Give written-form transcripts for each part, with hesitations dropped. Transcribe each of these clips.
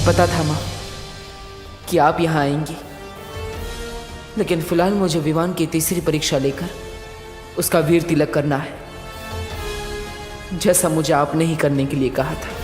पता था माँ कि आप यहाँ आएंगी, लेकिन फिलहाल मुझे विमान की तीसरी परीक्षा लेकर उसका वीर तिलक करना है, जैसा मुझे आपने ही करने के लिए कहा था।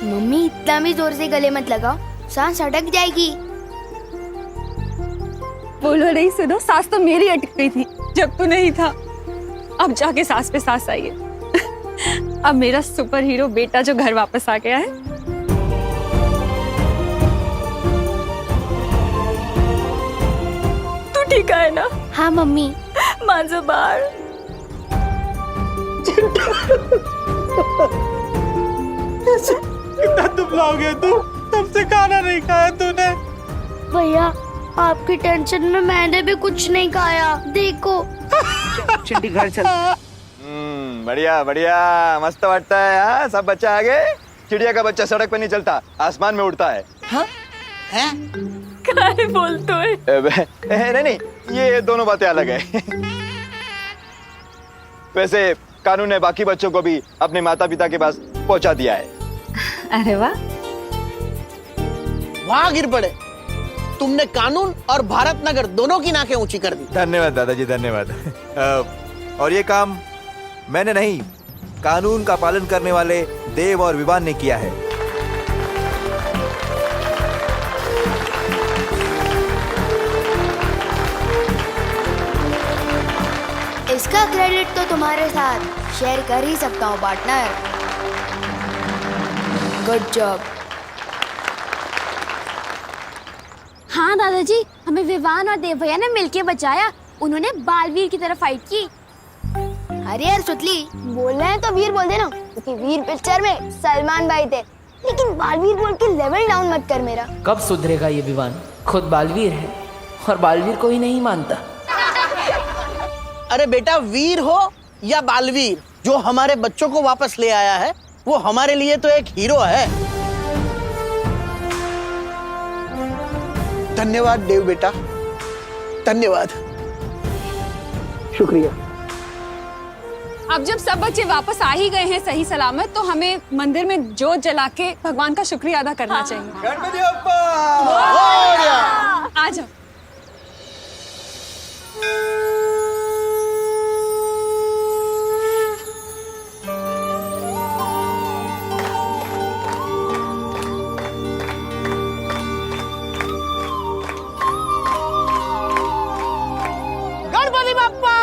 मम्मी इतना भी जोर से गले मत लगाओ, सांस अटक जाएगी। बोलो नहीं, सुनो, सांस तो मेरी अटक गई थी जब तू नहीं था। अब जाके सांस पे सांस आई है। अब मेरा सुपर हीरो बेटा जो घर वापस आ गया है। तू ठीक है ना? हाँ मम्मी। माझं बाळ। कितना दुबला हो गया तू, तब से खाना नहीं खाया तूने। भैया आपकी टेंशन में मैंने भी कुछ नहीं खाया, देखो। चिंटी घर चल। बढ़िया बढ़िया, मस्त वाटता है। हाँ, सब बच्चा आ गए। चिड़िया का बच्चा सड़क पे नहीं चलता, आसमान में उड़ता है। हाँ? हैं? क्या बोलते हो? नहीं, ये दोनों बातें अलग है। वैसे कानून ने बाकी बच्चों को भी अपने माता पिता के पास पहुंचा दिया है। अरे वाह, वाह गिर पड़े, तुमने कानून और भारत नगर दोनों की नाकें ऊंची कर दी। धन्यवाद दादाजी, धन्यवाद। और ये काम मैंने नहीं, कानून का पालन करने वाले देव और विवान ने किया है। इसका क्रेडिट तो तुम्हारे साथ शेयर कर ही सकता हूँ पार्टनर। Good job. हाँ दादाजी, हमें विवान और देव भैया ने मिलके बचाया। उन्होंने बालवीर की तरफ फाइट की। अरे यार सुतली, बोल रहे हैं तो वीर बोल देना, क्योंकि वीर पिक्चर में सलमान भाई थे। लेकिन बालवीर बोल के लेवल डाउन मत कर मेरा। कब सुधरेगा ये विवान? खुद बालवीर है और बालवीर को ही नहीं मानता। अरे बेटा, वीर हो या बालवीर, जो हमारे बच्चों को वापस ले आया है वो हमारे लिए तो एक हीरो है। धन्यवाद देव बेटा, धन्यवाद। शुक्रिया। अब जब सब बच्चे वापस आ ही गए हैं सही सलामत, तो हमें मंदिर में जोत जला के भगवान का शुक्रिया अदा करना चाहिए। गणपति बप्पा! आ जाओ। गणपति बप्पा!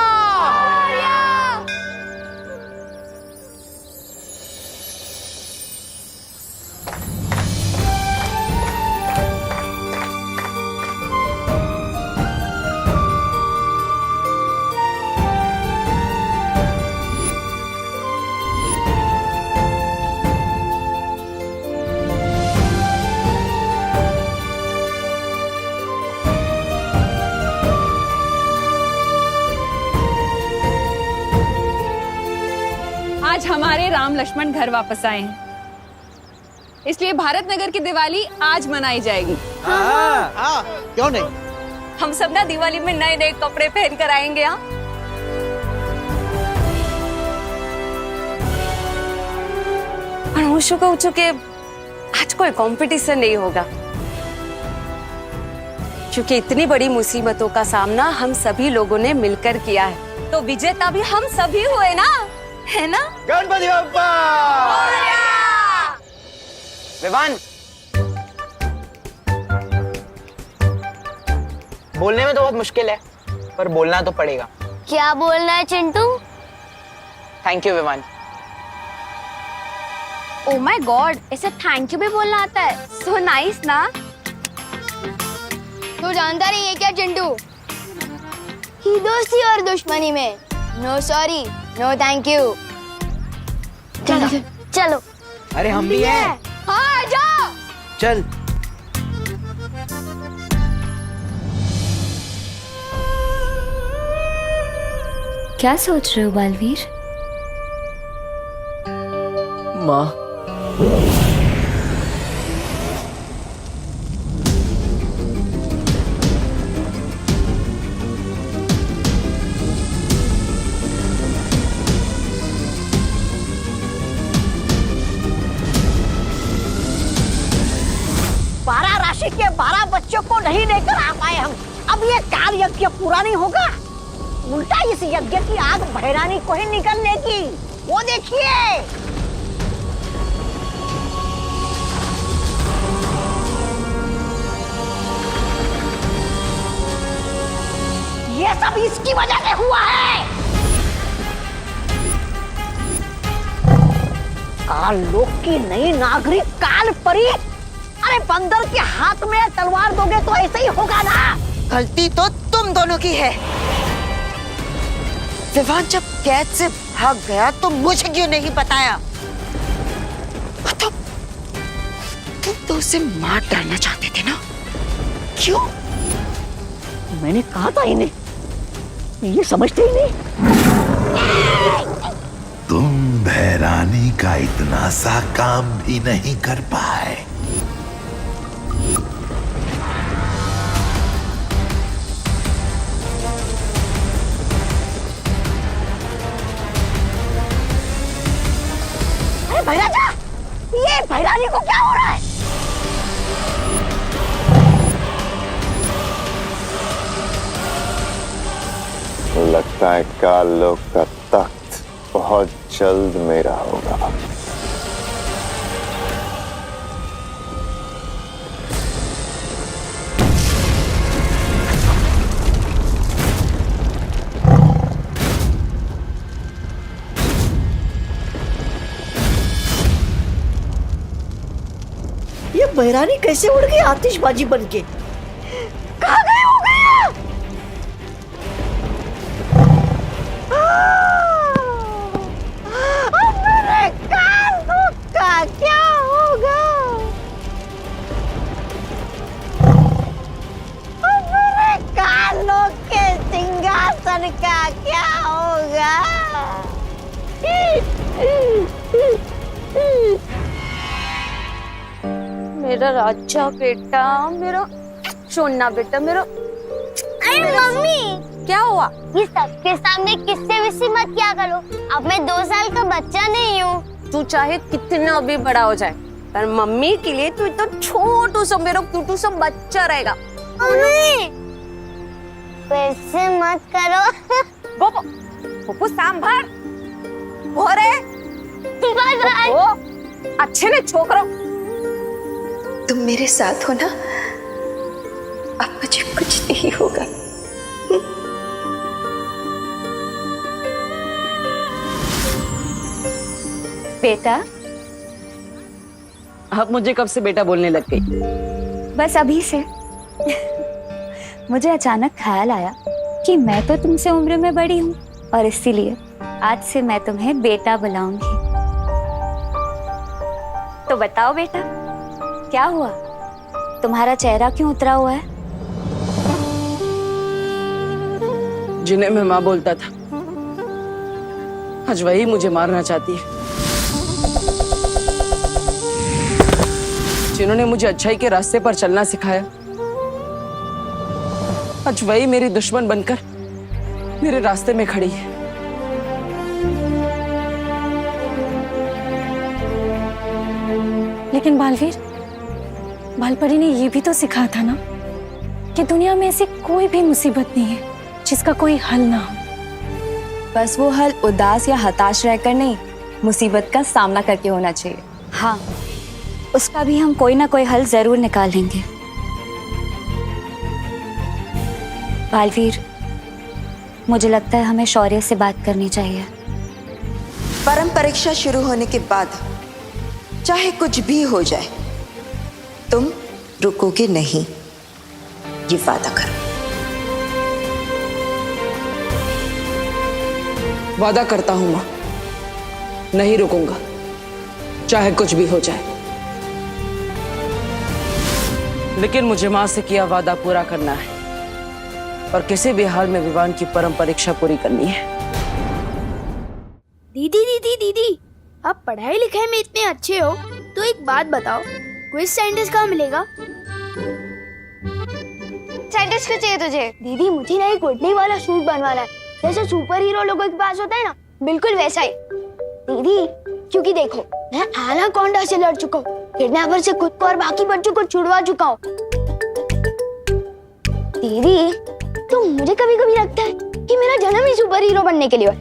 राम लक्ष्मण घर वापस आए हैं, इसलिए भारत नगर की दिवाली आज मनाई जाएगी। हाँ, क्यों नहीं? हम सब ना दिवाली में नए नए कपड़े पहन कर आएंगे। यहाँ अनुषु को चूंकि आज कोई कंपटीशन नहीं होगा, क्योंकि इतनी बड़ी मुसीबतों का सामना हम सभी लोगों ने मिलकर किया है, तो विजेता भी हम सभी हुए ना, है ना? गणपति बप्पा! विवान, बोलने में तो बहुत मुश्किल है, पर बोलना तो पड़ेगा। क्या बोलना है Chintu? Thank you Vivaan. Oh my god, ऐसे थैंक यू भी बोलना आता है? सो नाइस ना। तू जानता नहीं है क्या चिंटू कि दोस्ती और दुश्मनी में no sorry no thank you. चलो चलो। अरे हम भी हैं। हाँ जाओ। चल। क्या सोच रहे हो बालवीर? माँ, बारह राशि के 12 बच्चों को नहीं लेकर आ पाए हम। अब ये काल यज्ञ पूरा नहीं होगा, उल्टा इस यज्ञ की आग भैरानी को ही निकलने की। वो देखिए, ये सब इसकी वजह से हुआ है। काल लोक की नई नागरिक काल परी। अरे बंदर के हाथ में तलवार दोगे तो ऐसे ही होगा ना। गलती तो तुम दोनों की है। विवान जब कैद से भाग गया तो मुझे क्यों नहीं बताया? मतलब तुम तो उसे मार डालना चाहते थे ना? क्यों? मैंने कहा था इन्हें, ये समझते ही नहीं। तुम भैरानी का इतना सा काम भी नहीं कर पाए। अरे भैराजा, ये भैरानी को क्या हो रहा है? लगता है काल लोक का तख्त बहुत जल्द मेरा होगा। ये भैरानी कैसे उड़ गई आतिशबाजी बनके? कहाँ गई हो गया? अब मेरे कानों का क्या होगा? अब मेरे कानों के सिंहासन का क्या होगा? मेरा राजा बेटा, मेरा सोना बेटा, मेरा। अरे मम्मी, क्या हुआ? ये सबके सामने किस्से विस्से मत किया करो। अब मैं 2 साल का बच्चा नहीं हूँ। तू चाहे कितना भी बड़ा हो जाए, पर मम्मी के लिए तू तो छोटू सा मेरा क्यूटू सा बच्चा रहेगा। मम्मी, वैसे मत करो। गोपो, गोपो सांभर, भोरे, बाय बाय। ओ, अच्छे ने छोकरो। तुम मेरे साथ हो ना, अब मुझे कुछ नहीं होगा। बेटा, अब मुझे कब से बेटा बोलने लग गई? बस अभी से। मुझे अचानक ख्याल आया कि मैं तो तुमसे उम्र में बड़ी हूँ और इसीलिए आज से मैं तुम्हें बेटा बुलाऊंगी। तो बताओ बेटा, क्या हुआ? तुम्हारा चेहरा क्यों उतरा हुआ है? जिन्हें मैं माँ बोलता था, आज वही मुझे मारना चाहती है। जिन्होंने मुझे अच्छाई के रास्ते पर चलना सिखाया, आज वही मेरी दुश्मन बनकर मेरे रास्ते में खड़ी है। लेकिन बालवीर, बालपरी ने ये भी तो सिखाया था ना कि दुनिया में ऐसी कोई भी मुसीबत नहीं है जिसका कोई हल ना हो। बस वो हल उदास या हताश रहकर नहीं, मुसीबत का सामना करके होना चाहिए। हाँ, उसका भी हम कोई ना कोई हल जरूर निकालेंगे। बालवीर, मुझे लगता है हमें शौर्य से बात करनी चाहिए। परम परीक्षा शुरू होने के बाद चाहे कुछ भी हो जाए, तुम रुकोगे नहीं, ये वादा करो। वादा करता हूं मां, नहीं रुकूंगा, चाहे कुछ भी हो जाए। लेकिन मुझे मां से किया वादा पूरा करना है और किसी भी हाल में विवान की परम परीक्षा पूरी करनी है। दीदी दीदी दीदी, आप पढ़ाई लिखाई में इतने अच्छे हो तो एक बात बताओ, क्विज साइंटिस्ट कहाँ मिलेगा? साइंटिस्ट क्यों चाहिए तुझे? दीदी मुझे ना एक उड़ने वाला सूट बनवाना है, जैसे सुपर हीरो लोगों के पास होता है ना, बिल्कुल वैसा ही। दीदी क्योंकि देखो, मैं एनाकोंडा से लड़ चुका हूँ, किडनैपर से खुद को और बाकी बच्चों को छुड़वा चुका हूँ। दीदी तो मुझे कभी कभी लगता है कि मेरा जन्म ही सुपर हीरो बनने के लिए है।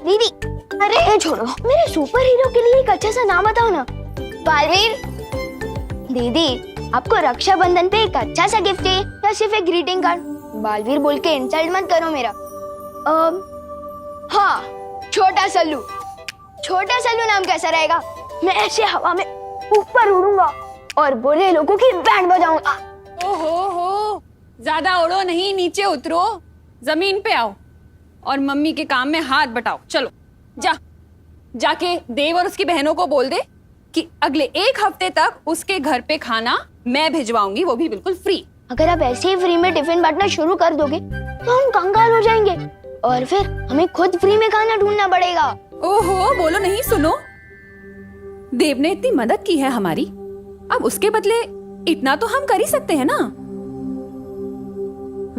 दीदी अरे छोड़ो, मेरे सुपर हीरो के लिए एक अच्छा सा नाम बताओ ना। बालवीर। दीदी आपको रक्षाबंधन पे एक अच्छा सा गिफ्ट है या सिर्फ एक ग्रीटिंग कार्ड? बालवीर बोल के इंसल्ट मत करो मेरा। हाँ, छोटा सल्लू। छोटा सल्लू नाम कैसा रहेगा? मैं ऐसे हवा में ऊपर उड़ूंगा और बोले लोगों की बैंड बजाऊंगा। ओहो, ज्यादा उड़ो नहीं, नीचे उतरो, जमीन पे आओ और मम्मी के काम में हाथ बटाओ। चलो जाके देव और उसकी बहनों को बोल दे कि अगले 1 हफ्ते तक उसके घर पे खाना मैं भिजवाऊंगी, वो भी बिल्कुल फ्री। अगर आप ऐसे ही फ्री में टिफिन बांटना शुरू कर दोगे तो हम कंगाल हो जाएंगे और फिर हमें खुद फ्री में खाना ढूंढना पड़ेगा। ओहो, बोलो नहीं, सुनो, देव ने इतनी मदद की है हमारी, अब उसके बदले इतना तो हम कर ही सकते हैं ना।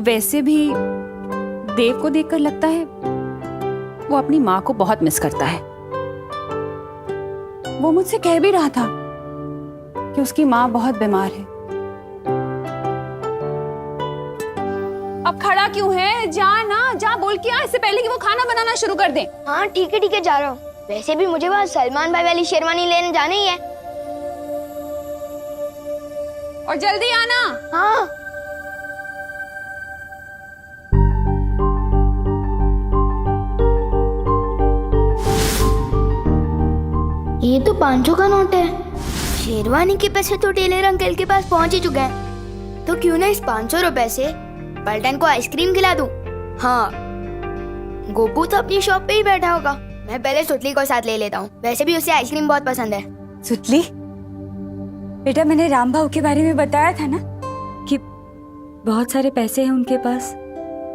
वैसे भी देव को देखकर लगता है वो अपनी माँ को बहुत मिस करता है। वो मुझसे कह भी रहा था कि उसकी माँ बहुत बीमार है। अब खड़ा क्यों है? जा बोल के आ, इससे पहले कि वो खाना बनाना शुरू कर दे। हाँ ठीक है जा रहा हूँ। वैसे भी मुझे वहाँ सलमान भाई वाली शेरवानी लेने जाना ही है। और जल्दी आना। हाँ। ये तो 500 का नोट है। शेरवानी के पैसे तो टेलर अंकल के पास पहुंच ही चुके हैं, तो क्यों ना इस 500 रुपए से पलटन को आइसक्रीम खिला दूं। हाँ, गोपू तो अपनी शॉप पे ही बैठा होगा, मैं पहले सुतली को साथ ले लेता हूँ, वैसे भी उसे आइसक्रीम बहुत पसंद है। सुतली बेटा, मैंने राम भाऊ के बारे में बताया था ना कि बहुत सारे पैसे हैं उनके पास,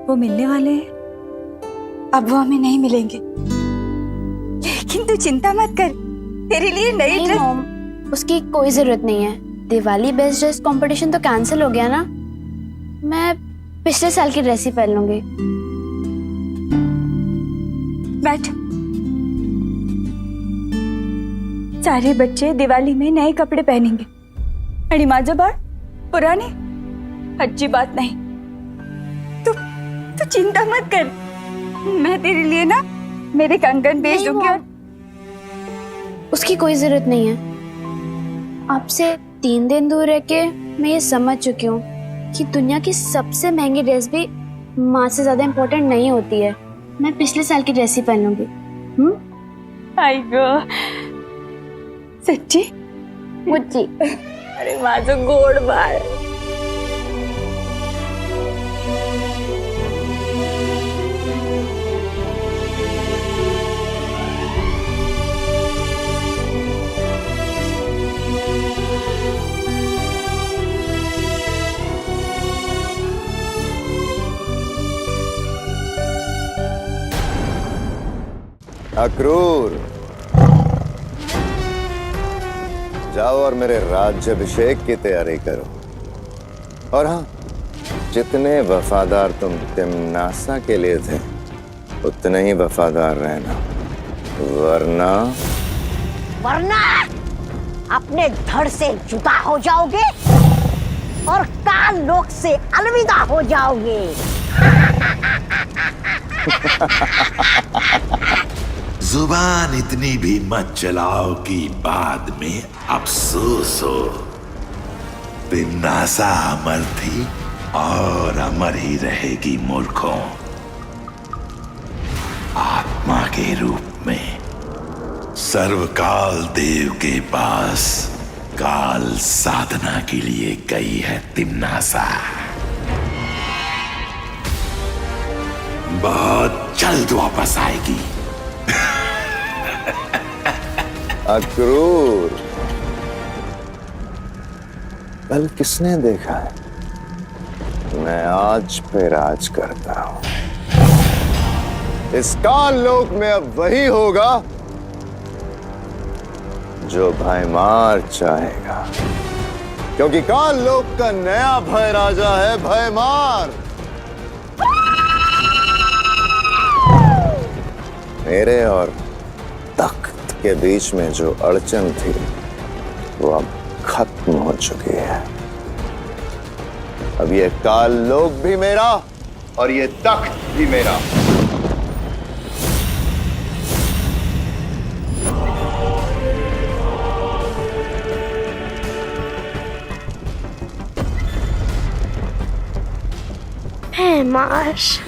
वो मिलने वाले हैं। अब वो हमें नहीं मिलेंगे, लेकिन तू चिंता मत कर, तेरे लिए नई ड्रेस। उसकी कोई जरूरत नहीं है। दिवाली बेस्ट ड्रेस कंपटीशन तो कैंसिल हो गया ना, मैं पिछले साल की ड्रेस ही पहन लूंगी। बैठ। सारे बच्चे दिवाली में नए कपड़े पहनेंगे, अड़ी माजबार पुराने, अच्छी बात नहीं। तू चिंता मत कर, मैं तेरे लिए ना मेरे कंगन भेज दूंगी। और उसकी कोई जरूरत नहीं है। आपसे 3 दिन दूर रह के मैं ये समझ चुकी हूँ कि दुनिया की सबसे महंगी ड्रेस भी माँ से ज्यादा इम्पोर्टेंट नहीं होती है। मैं पिछले साल की ड्रेस ही पहन लूंगी। आई गो, सच्ची मुच्ची। अरे माझं गोड बाळ। अक्रूर, जाओ और मेरे राज्याभिषेक की तैयारी करो। और हाँ, जितने वफादार तुम तिम्नासा के लिए थे उतने ही वफादार रहना, वरना अपने धड़ से जुदा हो जाओगे और काल लोक से अलविदा हो जाओगे। जुबान इतनी भी मत चलाओ कि बाद में अफसोस हो। तिम्नासा अमर थी और अमर ही रहेगी मूर्खों। आत्मा के रूप में सर्वकाल देव के पास काल साधना के लिए गई है तिम्नासा। बहुत जल्द वापस आएगी। अक्रूर, कल किसने देखा है? मैं आज पे राज करता हूं। इस काल लोक में अब वही होगा जो भयमार चाहेगा, क्योंकि काल लोक का नया भय राजा है भयमार। मेरे और तख्त के बीच में जो अड़चन थी वो अब खत्म हो चुकी है। अब ये काल लोक भी मेरा और ये तख्त भी मेरा। माश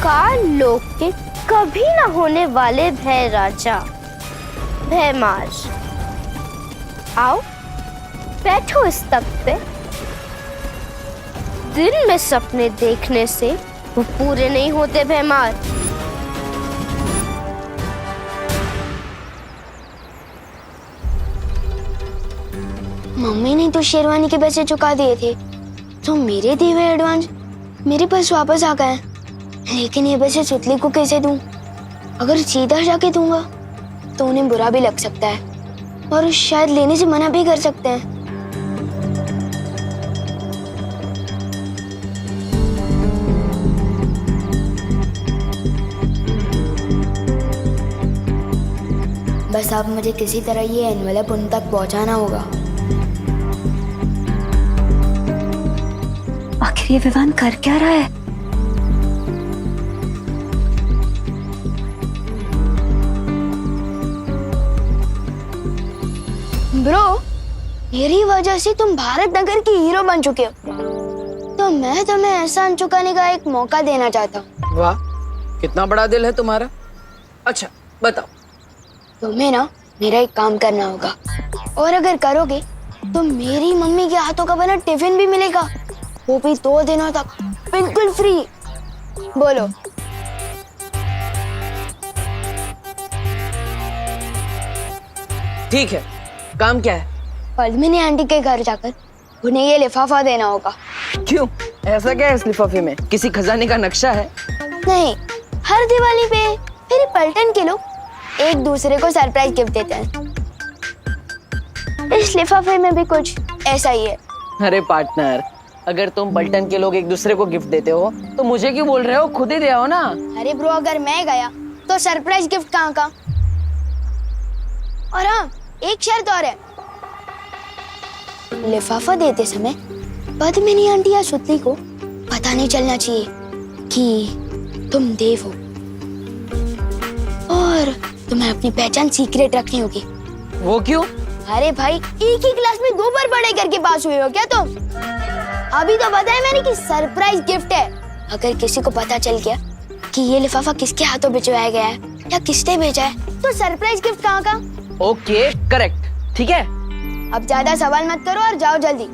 काल लोक के कभी न होने वाले भय राजा भयमाश, आओ बैठो इस तख्त पे। दिन में सपने देखने से वो पूरे नहीं होते भयमार। मम्मी ने तो शेरवानी के पैसे चुका दिए थे, तो मेरे दिए हुए एडवांस मेरे पास वापस आ गए। लेकिन ये पैसे सुतली को कैसे दूं? अगर सीधा जाके दूंगा तो उन्हें बुरा भी लग सकता है और शायद लेने से मना भी कर सकते हैं। बस अब मुझे किसी तरह ये एनवेलप उन तक पहुंचाना होगा। आखिर ये विवान कर क्या रहा है? ब्रो, मेरी वजह से तुम भारत नगर की हीरो बन चुके हो, तो मैं तुम्हें एहसान चुकाने का एक मौका देना चाहता हूँ। वाह, कितना बड़ा दिल है तुम्हारा। अच्छा बताओ। तुम्हें ना मेरा एक काम करना होगा, और अगर करोगे तो मेरी मम्मी के हाथों का बना टिफिन भी मिलेगा, वो भी 2 दिनों तक बिल्कुल फ्री। बोलो। ठीक है, काम क्या है? पद्मिनी आंटी के घर जाकर उन्हें ये लिफाफा देना होगा। क्यों, ऐसा क्या है इस लिफाफे में? किसी खजाने का नक्शा है? नहीं, हर दिवाली पे मेरे पलटन के लोग एक दूसरे को सरप्राइज गिफ्ट देते हैं। इस लिफाफे में भी कुछ ऐसा ही है। अरे पार्टनर, अगर तुम पलटन के लोग एक दूसरे को गिफ्ट देते हो तो मुझे क्यों बोल रहे हो? खुद ही दे आओ ना। अरे ब्रो, अगर मैं गया तो सरप्राइज गिफ्ट कहाँ का? और हाँ, एक शर्त और है, लिफाफा देते समय पद्मिनी आंटी या सुतली को पता नहीं चलना चाहिए कि तुम देव हो, और तुम्हें अपनी पहचान सीक्रेट रखनी होगी। वो क्यों? अरे भाई, एक ही क्लास में 2 बार पढ़ाई करके पास हुए हो क्या तुम? अभी तो बताया मैंने कि सरप्राइज गिफ्ट है। अगर किसी को पता चल गया कि ये लिफाफा किसके हाथों भिजवाया गया है या किसने भेजा है, तो सरप्राइज गिफ्ट कहाँ का? ओके, करेक्ट, ठीक है। अब ज्यादा सवाल मत करो और जाओ जल्दी।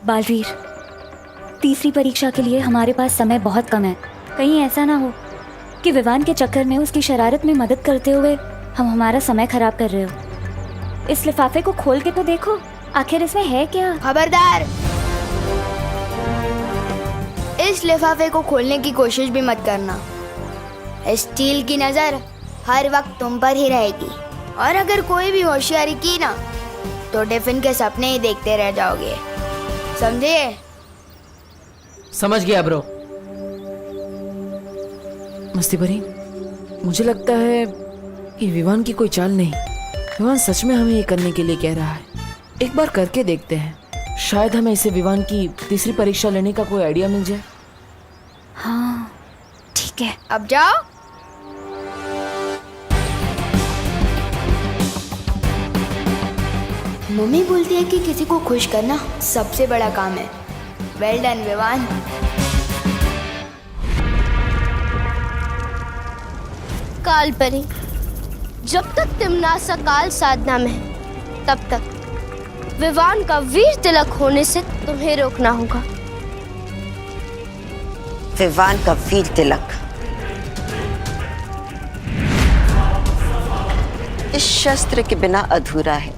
बालवीर, तीसरी परीक्षा के लिए हमारे पास समय बहुत कम है। कहीं ऐसा ना हो कि विवान के चक्कर में उसकी शरारत में मदद करते हुए हम हमारा समय खराब कर रहे हो। इस लिफाफे को खोल के तो देखो, आखिर इसमें है क्या? खबरदार, इस लिफाफे को खोलने की कोशिश भी मत करना। स्टील की नजर हर वक्त तुम पर ही रहेगी, और अगर कोई भी होशियारी की ना तो टिफिन के सपने ही देखते रह जाओगे, समझे? समझ गया ब्रो। मस्ती भरी, मुझे लगता है कि विवान की कोई चाल नहीं। विवान सच में हमें ये करने के लिए कह रहा है। एक बार करके देखते हैं, शायद हमें इसे विवान की तीसरी परीक्षा लेने का कोई आइडिया मिल जाए। हाँ ठीक है, अब जाओ। मम्मी बोलती है कि किसी को खुश करना सबसे बड़ा काम है। Well done Vivaan. काल परी, जब तक तिमनासा काल साधना में है, तब तक विवान का वीर तिलक होने से तुम्हें रोकना होगा। विवान का वीर तिलक इस शस्त्र के बिना अधूरा है,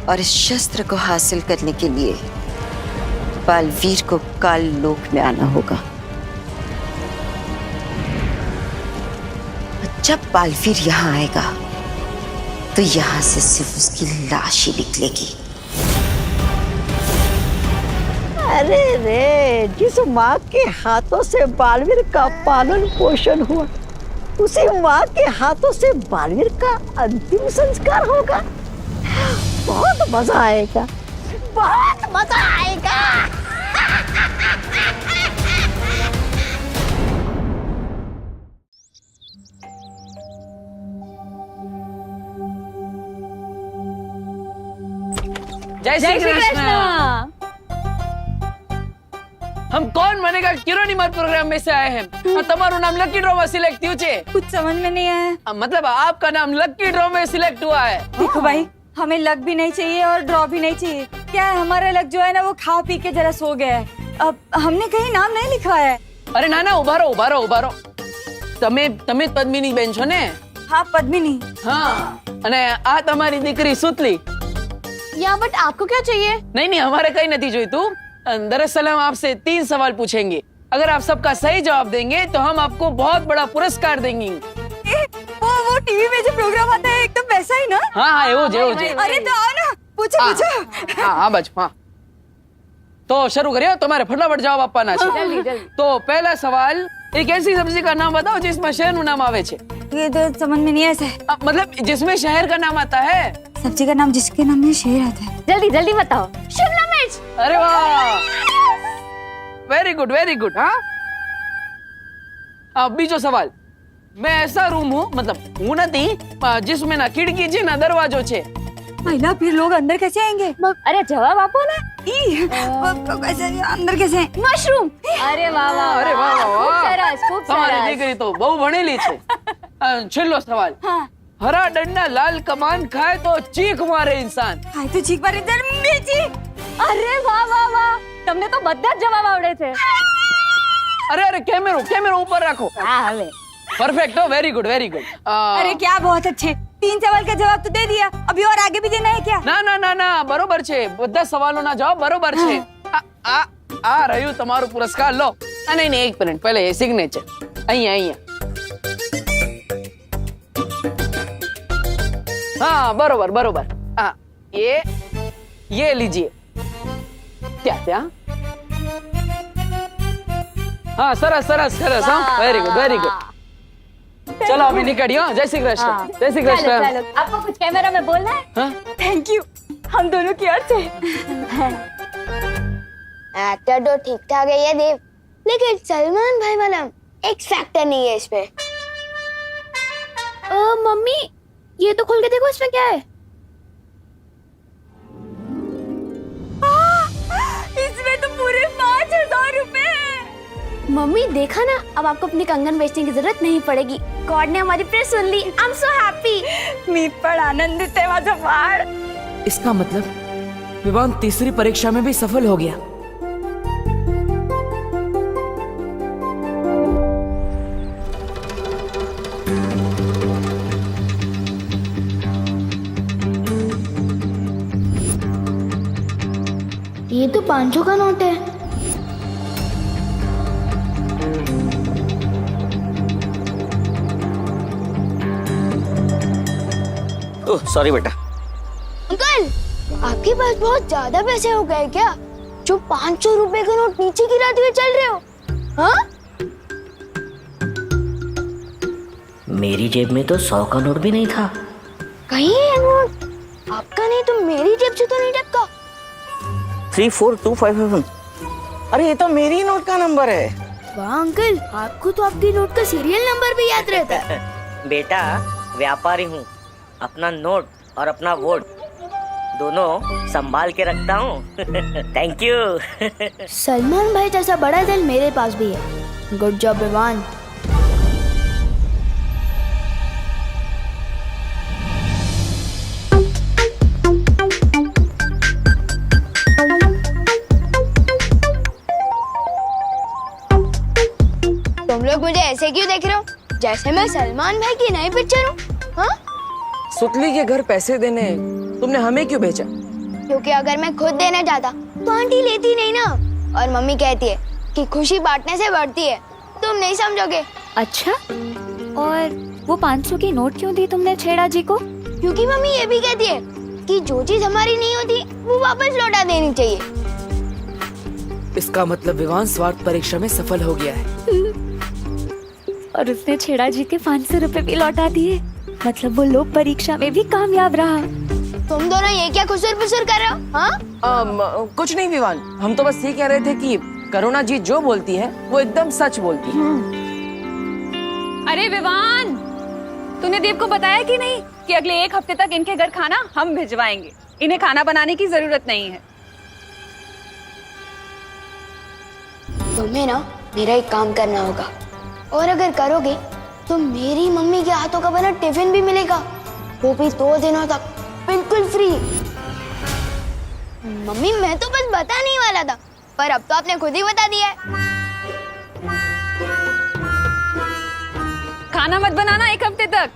और इस शस्त्र को हासिल करने के लिए बालवीर को काल लोक में आना होगा। जब बालवीर यहाँ आएगा तो यहाँ से सिर्फ उसकी लाश ही निकलेगी। अरे रे, जिस माँ के हाथों से बालवीर का पालन पोषण हुआ, उसी माँ के हाथों से बालवीर का अंतिम संस्कार होगा। बहुत मजा आएगा, बहुत मजा आएगा। जय श्री कृष्ण। हम कौन बनेगा किरोनीमर प्रोग्राम में से आए हैं। तुम्हारा नाम लकी ड्रॉ में सिलेक्ट हुआ है। कुछ समझ में नहीं आया। मतलब आपका नाम लकी ड्रॉ में सिलेक्ट हुआ है। देखो भाई, हमें लक भी नहीं चाहिए और ड्रॉ भी नहीं चाहिए। क्या है, हमारा लक जो है ना वो खा पी के जरा सो गया है। अब हमने कहीं नाम नहीं लिखा है। अरे ना, उभारो उभारो उभारो। તમે પદ્મિની બેન છો ને? हाँ पद्मिनी। हाँ, અને આ તમારી દીકરી સુતલી। या बट आपको क्या चाहिए? नहीं, हमारे कहीं नहीं जोईतु। दरअसल हम आपसे 3 सवाल पूछेंगे। अगर आप सबका सही जवाब देंगे तो हम आपको बहुत बड़ा पुरस्कार देंगे। वो टीवी में जो प्रोग्राम आता है एकदम वैसा ही ना? हाँ, एवो जे। अरे तो आओ ना, पूछो। हाँ बच्चों, हाँ। तो शुरू करिए, तुम्हारे फटाफट जवाब आपना है। जल्दी। तो पहला सवाल, एक ऐसी सब्जी का नाम बताओ जिसमें शहर नु नाम आवे छे। ये तो समझ में नहीं ऐसा। मतलब जिसमें शहर का नाम आता है। सब्जी का नाम जिसके नाम में शहर आता है। जल्दी जल्दी बताओ। शिमला मिर्च। अरे वाह, वेरी गुड वेरी गुड। हाँ, अब बीजो सवाल, मैं ऐसा रूम हूँ, मतलब हूँ नहीं, जिसमें ना खिड़की छे ना दरवाजो छे। महिला फिर लोग अंदर कैसे आएंगे? अरे जवाब आपो ना। कैसे अंदर कैसे? मशरूम। अरे वाह वाह, अरे वाह वाह खूब वाह। सरस, खूब તમારી सरस। દીકરી તો બહુ ભણેલી છે। છેલ્લો સવાલ, હરા ડંડા લાલ કમાન ખાય તો ચીખ મારે इंसान। हाय तो चीख मारे मिर्ची। અરે વાહ વાહ વાહ, તમને તો બધા જ જવાબ આવડે છે। अरे कैमरा ऊपर रखो। હા હવે परफेक्ट हो, वेरी गुड वेरी गुड। अरे क्या बहुत अच्छे, 3 सवाल का जवाब तो दे दिया, अभी और आगे भी देना है क्या? ना बरोबर छे, બધા સવાલોના જવાબ બરોબર છે। આ રહ્યું તમારું પુરસ્કાર, લો। નહીં, એક મિનિટ, પહેલે એ સિગ્નેચર અહીંયા। हाँ, बरोबर। हाँ, ये लीजिए। क्या? हाँ, सरस। हाँ, वेरी गुड। चलो अभी निकलियो। जय श्री कृष्ण। जय श्री कृष्ण। चलो, आपको कुछ कैमरा में बोलना है? हाँ? थैंक यू, हम दोनों की ओर से। एक्टर तो ठीक ठाक है ये देव, लेकिन सलमान भाई वाला एक्स फैक्टर नहीं है इसमें। मम्मी, ये तो खोल के देखो, इसमें क्या है? इसमें तो पूरे 5,000 रुपए हैं। मम्मी देखा ना, अब आपको अपनी कंगन बेचने की जरूरत नहीं पड़ेगी। गॉड ने हमारी प्रेयर सुन ली। I am so happy. मी पण आनंदित आहे माझा फार। इसका मतलब विवान तीसरी परीक्षा में भी सफल हो गया। ये तो 500 का नोट है। ओह सॉरी बेटा। अंकल, आपके पास बहुत ज्यादा पैसे हो गए क्या, जो 500 रुपए का नोट नीचे गिराते हुए चल रहे हो? हाँ? मेरी जेब में तो 100 का नोट भी नहीं था। कहीं है नोट? आपका नहीं तो मेरी जेब से तो नहीं टपका। 34257। अरे ये तो मेरी नोट का नंबर है। वाह अंकल, आपको तो आपके नोट का सीरियल नंबर भी याद रहता है। बेटा, व्यापारी हूँ, अपना नोट और अपना वोट दोनों संभाल के रखता हूँ। Thank you. सलमान भाई जैसा बड़ा दिल मेरे पास भी है। Good job Vivaan. तुम लोग मुझे ऐसे क्यों देख रहे हो, जैसे मैं सलमान भाई की नई पिक्चर हूँ? हाँ? सुतली के घर पैसे देने तुमने हमें क्यों भेजा? क्योंकि अगर मैं खुद देना चाहता तो आंटी लेती नहीं ना, और मम्मी कहती है कि खुशी बांटने से बढ़ती है। तुम नहीं समझोगे। अच्छा, और वो 500 की नोट क्यों दी तुमने छेड़ा जी को? क्योंकि मम्मी ये भी कहती है कि जो चीज हमारी नहीं होती वो वापस लौटा देनी चाहिए। इसका मतलब विवान स्वार्थ परीक्षा में सफल हो गया है। और उसने छेड़ा जी के 500 रुपए भी लौटा दिए, मतलब वो लोक परीक्षा में भी कामयाब रहा। तुम दोनों ये क्या खुसर पुसर कर रहे हो? हाँ? कुछ नहीं विवान, हम तो बस ये कह रहे थे कि करुणा जी जो बोलती है वो एकदम सच बोलती है। अरे विवान, तूने देव को बताया कि नहीं कि अगले 1 हफ्ते तक इनके घर खाना हम भिजवाएंगे? इन्हें खाना बनाने की जरूरत नहीं है। तुम्हें ना मेरा एक काम करना होगा, और अगर करोगे तो मेरी मम्मी के हाथों का बना टिफिन भी मिलेगा, वो भी 2 दिनों तक बिल्कुल फ्री। मम्मी मैं तो बस बताने वाला था, पर अब तो आपने खुद ही बता दिया है। खाना मत बनाना 1 हफ्ते तक।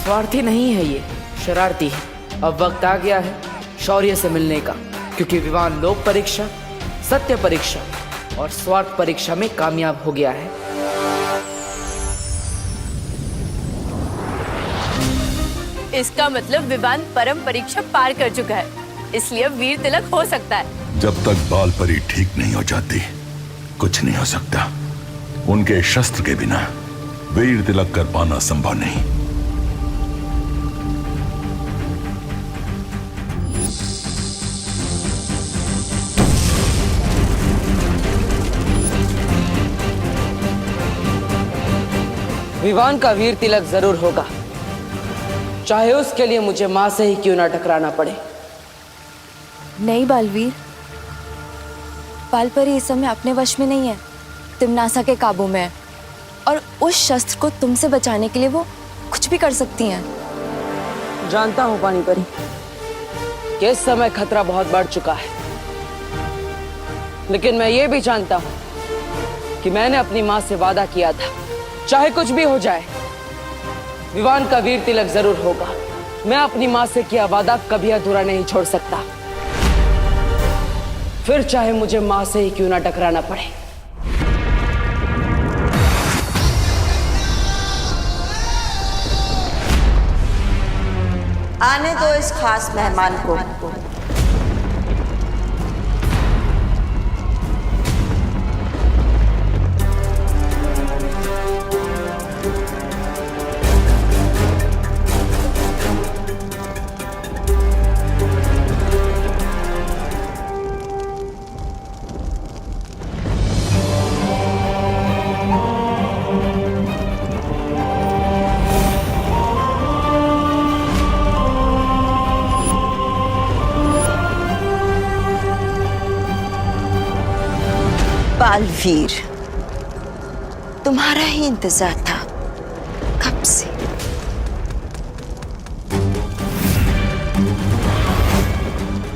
स्वार्थी नहीं है ये, शरारती है। अब वक्त आ गया है शौर्य से मिलने का, क्योंकि विवान लोक परीक्षा, सत्य परीक्षा और स्वार्थ परीक्षा में कामयाब हो गया है। इसका मतलब विवान परम परीक्षा पार कर चुका है, इसलिए अब वीर तिलक हो सकता है। जब तक बाल परी ठीक नहीं हो जाती कुछ नहीं हो सकता। उनके शस्त्र के बिना वीर तिलक कर पाना संभव नहीं। विवान का वीर तिलक जरूर होगा, चाहे उसके लिए मुझे माँ से ही क्यों ना टकराना पड़े। नहीं बालवीर, बालपरी इस समय अपने वश में नहीं है, तिमनासा के काबू में है, और उस शस्त्र को तुमसे बचाने के लिए वो कुछ भी कर सकती हैं। जानता हूँ पानी परी कि इस समय खतरा बहुत बढ़ चुका है, लेकिन मैं ये भी जानता हूँ कि मैंने अपनी माँ से वादा किया था, चाहे कुछ भी हो जाए विवान का वीर तिलक जरूर होगा। मैं अपनी माँ से किया वादा कभी अधूरा नहीं छोड़ सकता, फिर चाहे मुझे माँ से ही क्यों ना टकराना पड़े। आने दो इस खास मेहमान को। बालवीर, तुम्हारा ही इंतजार था कब से।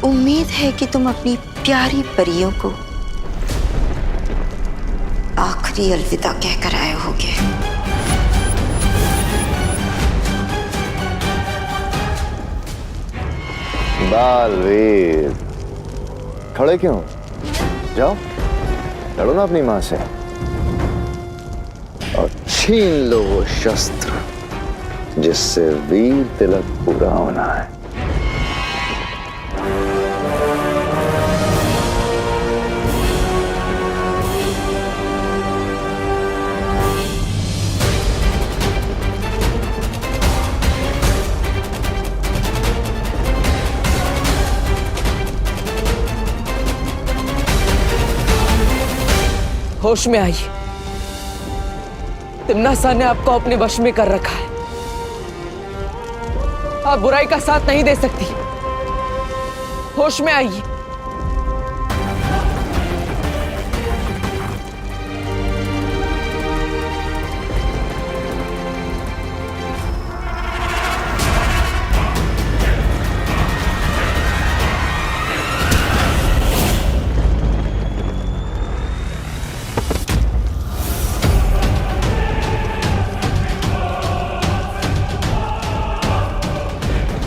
उम्मीद है कि तुम अपनी प्यारी परियों को आखिरी अलविदा कहकर आए होगे। बालवीर, खड़े क्यों? जाओ लड़ो ना अपनी माँ से और छीन लो वो शस्त्र जिससे वीर तिलक पूरा होना है। होश में आइए। तिम्नासा ने आपको अपने वश में कर रखा है। आप बुराई का साथ नहीं दे सकती। होश में आइए।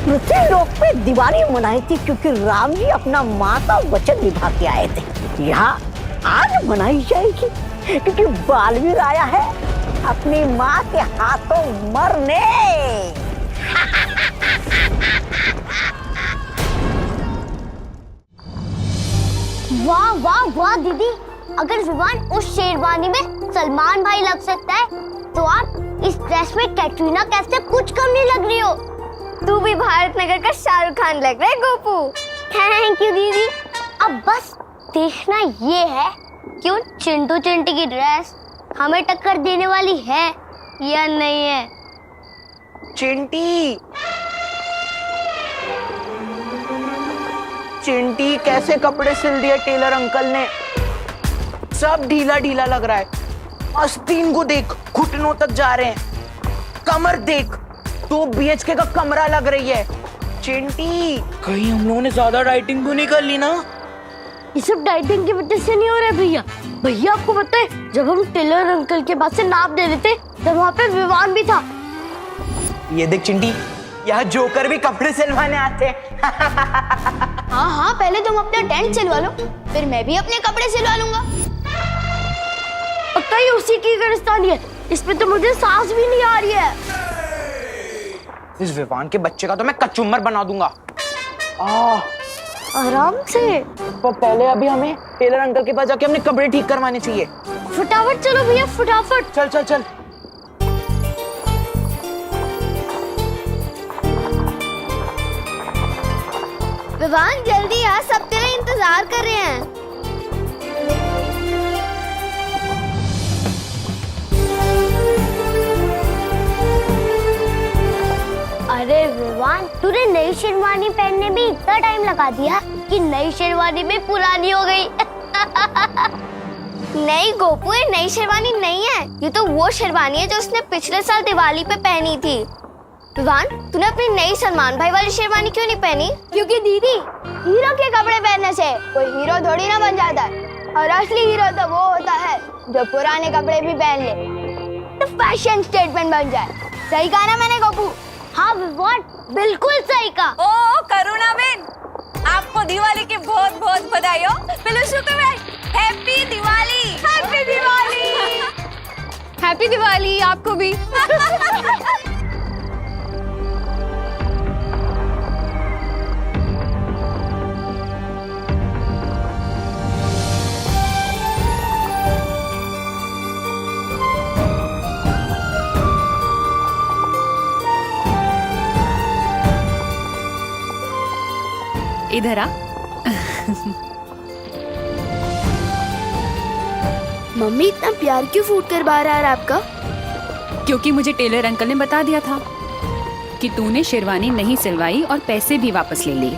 पृथ्वी लोक पे दिवाली मनाई थी क्योंकि राम जी अपना माँ का वचन निभा के आए थे। यहाँ आज मनाई जाएगी क्योंकि बालवीर आया है अपनी माँ के हाथों मरने। वाह वाह वाह दीदी, अगर विवान उस शेरवानी में सलमान भाई लग सकता है तो आप इस ड्रेस में कैटरीना कैफ से कुछ कम नहीं लग रही हो। तू भी भारत नगर का शाहरुख खान लग रहा है गोपू। थैंक यू दीदी। अब बस देखना ये है कि उन चिंटू चिंटी की ड्रेस हमें टक्कर देने वाली है या नहीं है। चिंटी चिंटी कैसे कपड़े सिल दिए टेलर अंकल ने, सब ढीला ढीला लग रहा है। आस्तीन को देख, घुटनों तक जा रहे हैं। कमर देख, 2 BHK का कमरा लग रही है। चिंटी कहीं हम लोगों ने ज्यादा डाइटिंग तो नहीं कर ली ना? ये सब डाइटिंग की वजह से नहीं हो रहा है भैया। भैया आपको पता है जब हम टेलर अंकल के पास से नाप दे रहे थे तब वहाँ पे विवान भी था। ये देख चिंटी, यहाँ जोकर भी कपड़े सिलवाने आते हैं। हाँ हाँ, पहले तुम अपना टेंट सिलवा लो, फिर मैं भी अपने कपड़े सिलवा लूंगा। पक्का ही उसी की गिरफ्तारी है, इसमें तो मुझे सांस भी नहीं आ रही है। इस विवान के बच्चे का तो मैं कचुम्बर बना दूंगा। आराम से। तो पहले अभी हमें टेलर अंकल के पास जाके अपने कपड़े ठीक करवाने चाहिए। फटाफट चलो भैया, फटाफट। चल चल चल। विवान जल्दी आ, सब तेरा इंतजार कर रहे हैं। अरे विवान, तूने नई शेरवानी पहनने में इतना टाइम लगा दिया कि नई शेरवानी भी पुरानी हो गई। नहीं गोपू, ये नई शेरवानी नहीं है, ये तो वो शेरवानी है जो उसने पिछले साल दिवाली पे पहनी थी। विवान, तूने अपनी नई सलमान भाई वाली शेरवानी क्यों नहीं पहनी? क्योंकि दीदी, हीरो के कपड़े पहनने से कोई हीरो थोड़ी ना बन जाता है, और असली हीरो तो वो होता है जो पुराने कपड़े भी पहन ले, तो फैशन स्टेटमेंट बन जाए। सही कहा ना मैंने गोपू? हाँ विवान, बिल्कुल सही कहा। ओ करुणा बेन, आपको दिवाली की बहुत बहुत बधाई हो। Happy Diwali. Happy Diwali. Happy Diwali आपको भी। इधर आ। मम्मी, इतना प्यार क्यों फूट कर बाहर आ रहा है आपका? क्योंकि मुझे टेलर अंकल ने बता दिया था कि तूने शेरवानी नहीं सिलवाई और पैसे भी वापस ले लिए।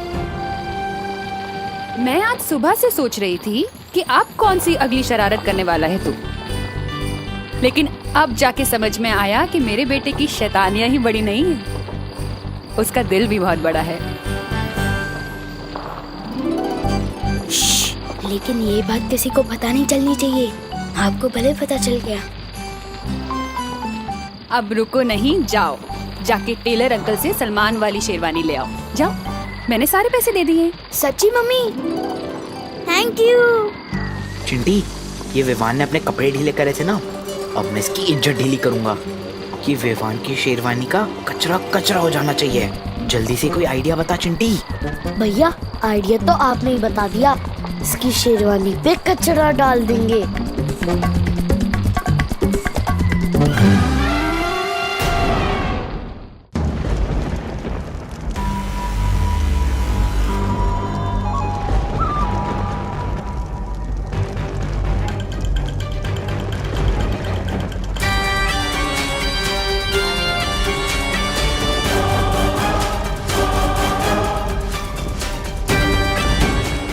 मैं आज सुबह से सोच रही थी कि अब कौन सी अगली शरारत करने वाला है तू, लेकिन अब जाके समझ में आया कि मेरे बेटे की शैतानियां ही बड़ी नहीं है, उसका दिल भी बहुत बड़ा है। लेकिन ये बात किसी को पता नहीं चलनी चाहिए। आपको भले पता चल गया। अब रुको नहीं, जाओ जाके टेलर अंकल से सलमान वाली शेरवानी ले आओ। जाओ, मैंने सारे पैसे दे दिए। सच्ची मम्मी? Thank you. चिंटी, ये विवान ने अपने कपड़े ढीले करे थे ना, अब मैं इसकी इज्जत ढीली करूंगा। ये विवान की शेरवानी का कचरा कचरा हो जाना चाहिए। जल्दी से कोई आइडिया बता चिंटी। भैया आइडिया तो आपने ही बता दिया, इसकी शेरवानी पे कचरा डाल देंगे।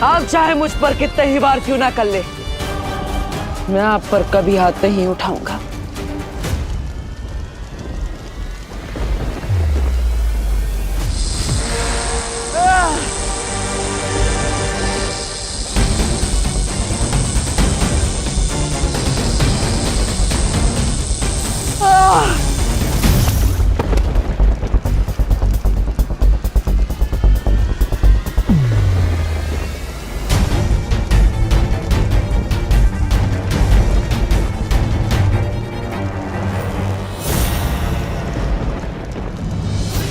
आप चाहे मुझ पर कितने ही बार क्यों ना कर ले, मैं आप पर कभी हाथ नहीं उठाऊंगा।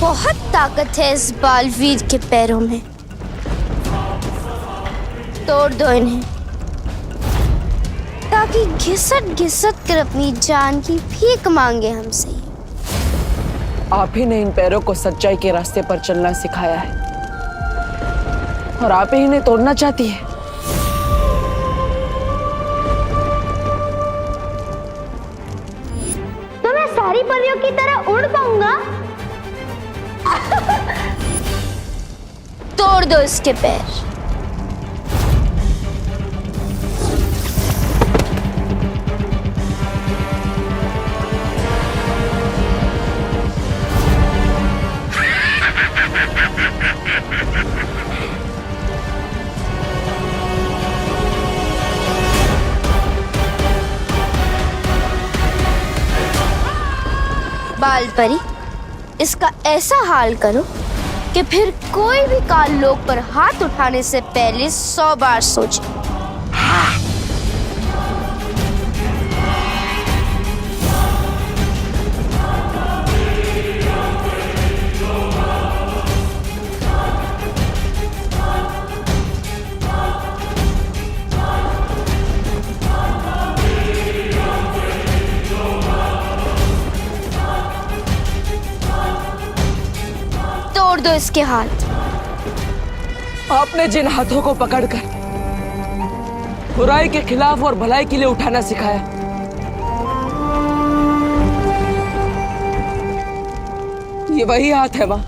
बहुत ताकत है इस बालवीर के पैरों में, तोड़ दो इन्हें ताकि घिसट घिसट कर अपनी जान की भीख मांगे हमसे। आप ही ने इन पैरों को सच्चाई के रास्ते पर चलना सिखाया है और आप ही इन्हें तोड़ना चाहती है। तो मैं सारी परियों की तरह उड़ पाऊंगा? तोड़ दो इसके पैर। बाल परी, इसका ऐसा हाल करो कि फिर कोई भी काल लोक पर हाथ उठाने से पहले 100 बार सोचे। तोड़ दो इसके हाथ। आपने जिन हाथों को पकड़कर बुराई के खिलाफ और भलाई के लिए उठाना सिखाया, ये वही हाथ है मां।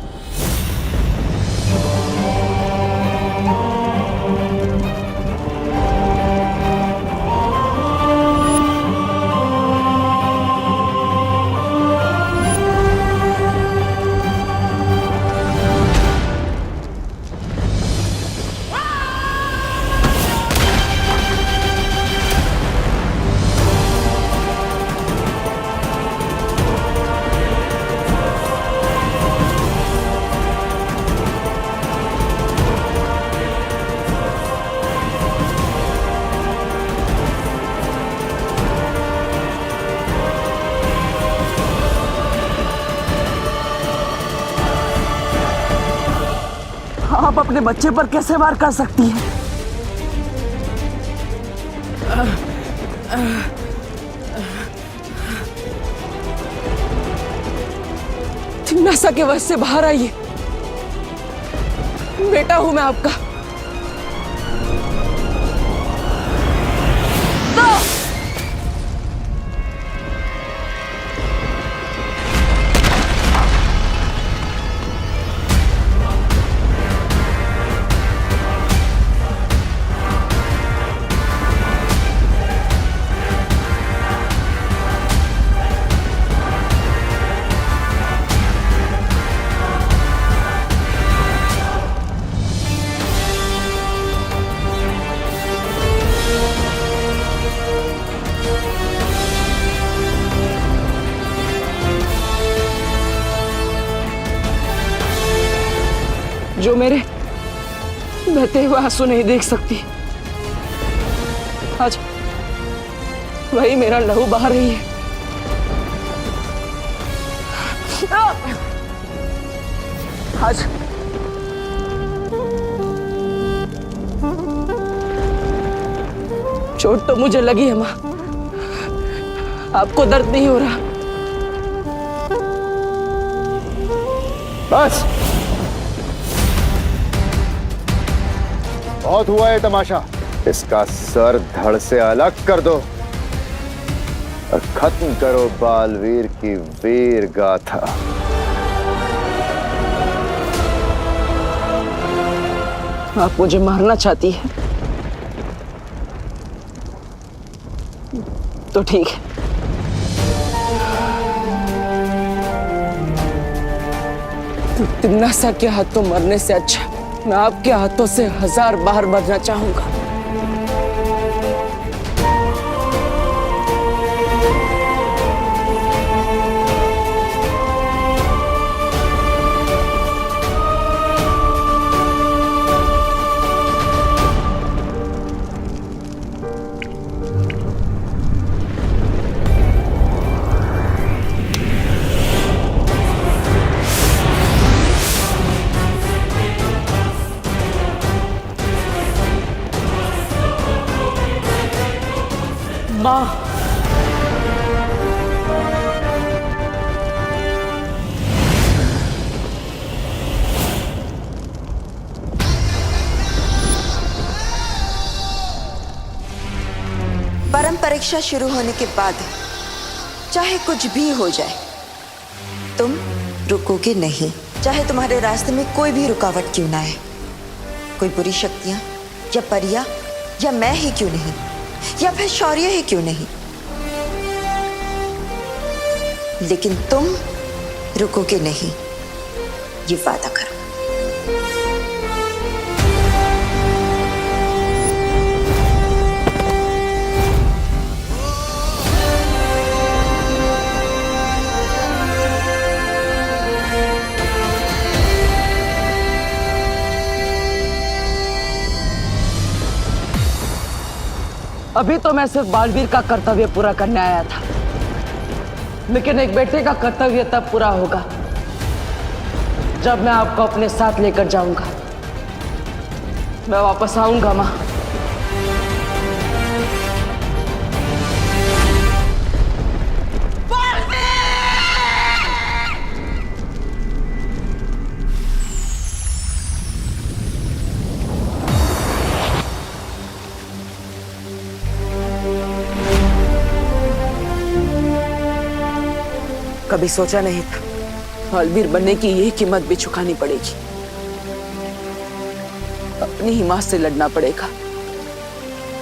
आप अपने बच्चे पर कैसे वार कर सकती हैं? जिज्ञासा के वश से बाहर आइए, बेटा हूं मैं आपका। जो मेरे बहते हुए आंसू नहीं देख सकती, आज वही मेरा लहू बहा रही है। आज चोट तो मुझे लगी है माँ, आपको दर्द नहीं हो रहा। बस बहुत हुआ है तमाशा। इसका सर धड़ से अलग कर दो और खत्म करो बालवीर की वीर गाथा। आप मुझे मारना चाहती है तो ठीक है। तो तिम्नासा के हाथों मरने से अच्छा मैं आपके हाथों से 1000 बार मरना चाहूंगा। माँ, परम परीक्षा शुरू होने के बाद चाहे कुछ भी हो जाए तुम रुकोगे नहीं, चाहे तुम्हारे रास्ते में कोई भी रुकावट क्यों ना आए, कोई बुरी शक्तियां या परियां या मैं ही क्यों नहीं, या फिर शौर्य ही क्यों नहीं, लेकिन तुम रुकोगे नहीं, ये वादा करो। अभी तो मैं सिर्फ बालवीर का कर्तव्य पूरा करने आया था, लेकिन एक बेटे का कर्तव्य तब पूरा होगा जब मैं आपको अपने साथ लेकर जाऊंगा। मैं वापस आऊंगा माँ। कभी सोचा नहीं था बालवीर बनने की यही कीमत भी चुकानी पड़ेगी, अपनी ही मां से लड़ना पड़ेगा।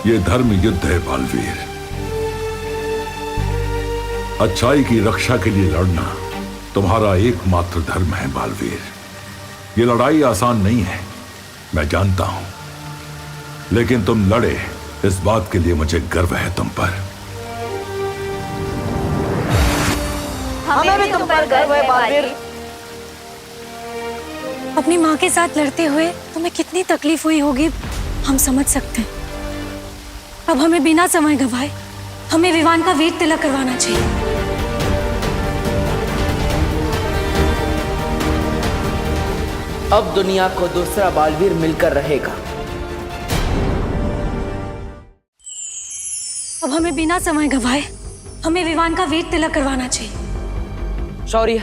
ये धर्म युद्ध है बालवीर। अच्छाई की रक्षा के लिए लड़ना तुम्हारा एकमात्र धर्म है बालवीर। ये लड़ाई आसान नहीं है, मैं जानता हूं, लेकिन तुम लड़े इस बात के लिए मुझे गर्व है तुम पर। हमें भी तुम पर गर्व है बालवीर। अपनी माँ के साथ लड़ते हुए तुम्हें कितनी तकलीफ हुई होगी हम समझ सकते हैं। अब हमें बिना समय गंवाए हमें विवान का वीर तिलक करवाना चाहिए। अब दुनिया को दूसरा बालवीर मिलकर रहेगा। अब हमें बिना समय गंवाए हमें विवान का वीर तिलक करवाना चाहिए। शौर्य,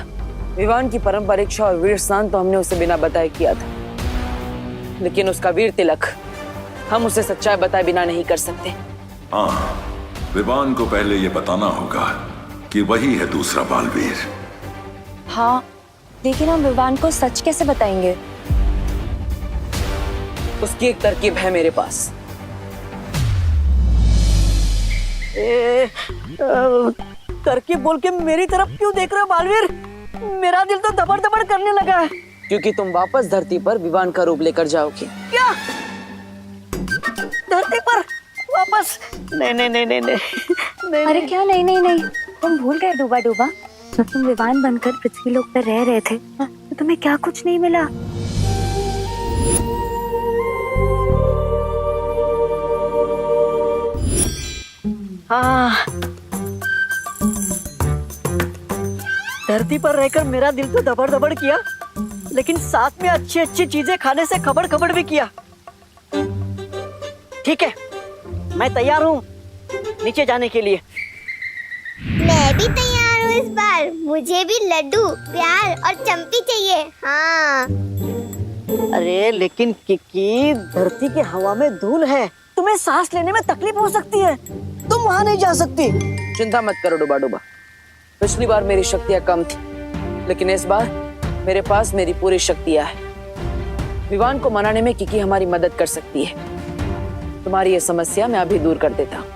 विवान की परम परीक्षा और वीर स्नान तो हमने उसे बिना बताए किया था, लेकिन उसका वीर तिलक हम उसे सच्चाई बताए बिना नहीं कर सकते। हाँ, विवान को पहले ये बताना होगा कि वही है दूसरा बालवीर। हाँ, लेकिन हम विवान को सच कैसे बताएंगे? उसकी एक तरकीब है मेरे पास। तरकीब बोल के मेरी तरफ क्यों देख रहे हो बालवीर? मेरा दिल तो धबड़ धबड़ करने लगा है। क्योंकि तुम वापस धरती पर विवान का रूप लेकर जाओगे। क्या? धरती पर वापस? नहीं नहीं नहीं नहीं नहीं। अरे क्या नहीं नहीं नहीं, तुम भूल गए डूबा डूबा, जब तुम विवान बनकर पृथ्वी लोक पर रह रहे थे तो तुम्हें क्या कुछ नहीं मिला? हाँ, धरती पर रहकर मेरा दिल तो दबड़ दबड़ किया, लेकिन साथ में अच्छी अच्छी चीजें खाने से खबड़ खबड़ भी किया। ठीक है, मैं तैयार हूँ नीचे जाने के लिए। मैं भी तैयार हूँ इस बार। मुझे भी लड्डू, प्यार और चंपी चाहिए। हाँ। अरे लेकिन किकी, धरती की हवा में धूल है, तुम्हें सांस लेने में तकलीफ हो सकती है, तुम वहाँ नहीं जा सकती। चिंता मत करो डुबा डुबा, पिछली बार मेरी शक्तियाँ कम थी, लेकिन इस बार मेरे पास मेरी पूरी शक्तियाँ हैं। विवान को मनाने में किकी हमारी मदद कर सकती है। तुम्हारी ये समस्या मैं अभी दूर कर देता हूँ।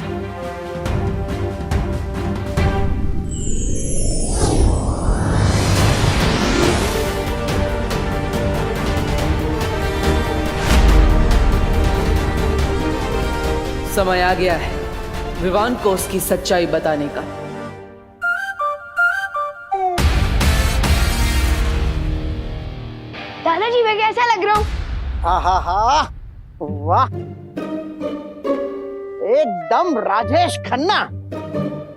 समय आ गया है विवान को उसकी सच्चाई बताने का। दादाजी मैं कैसा लग रहा हूँ? हा हा हा, वाह, एकदम राजेश खन्ना।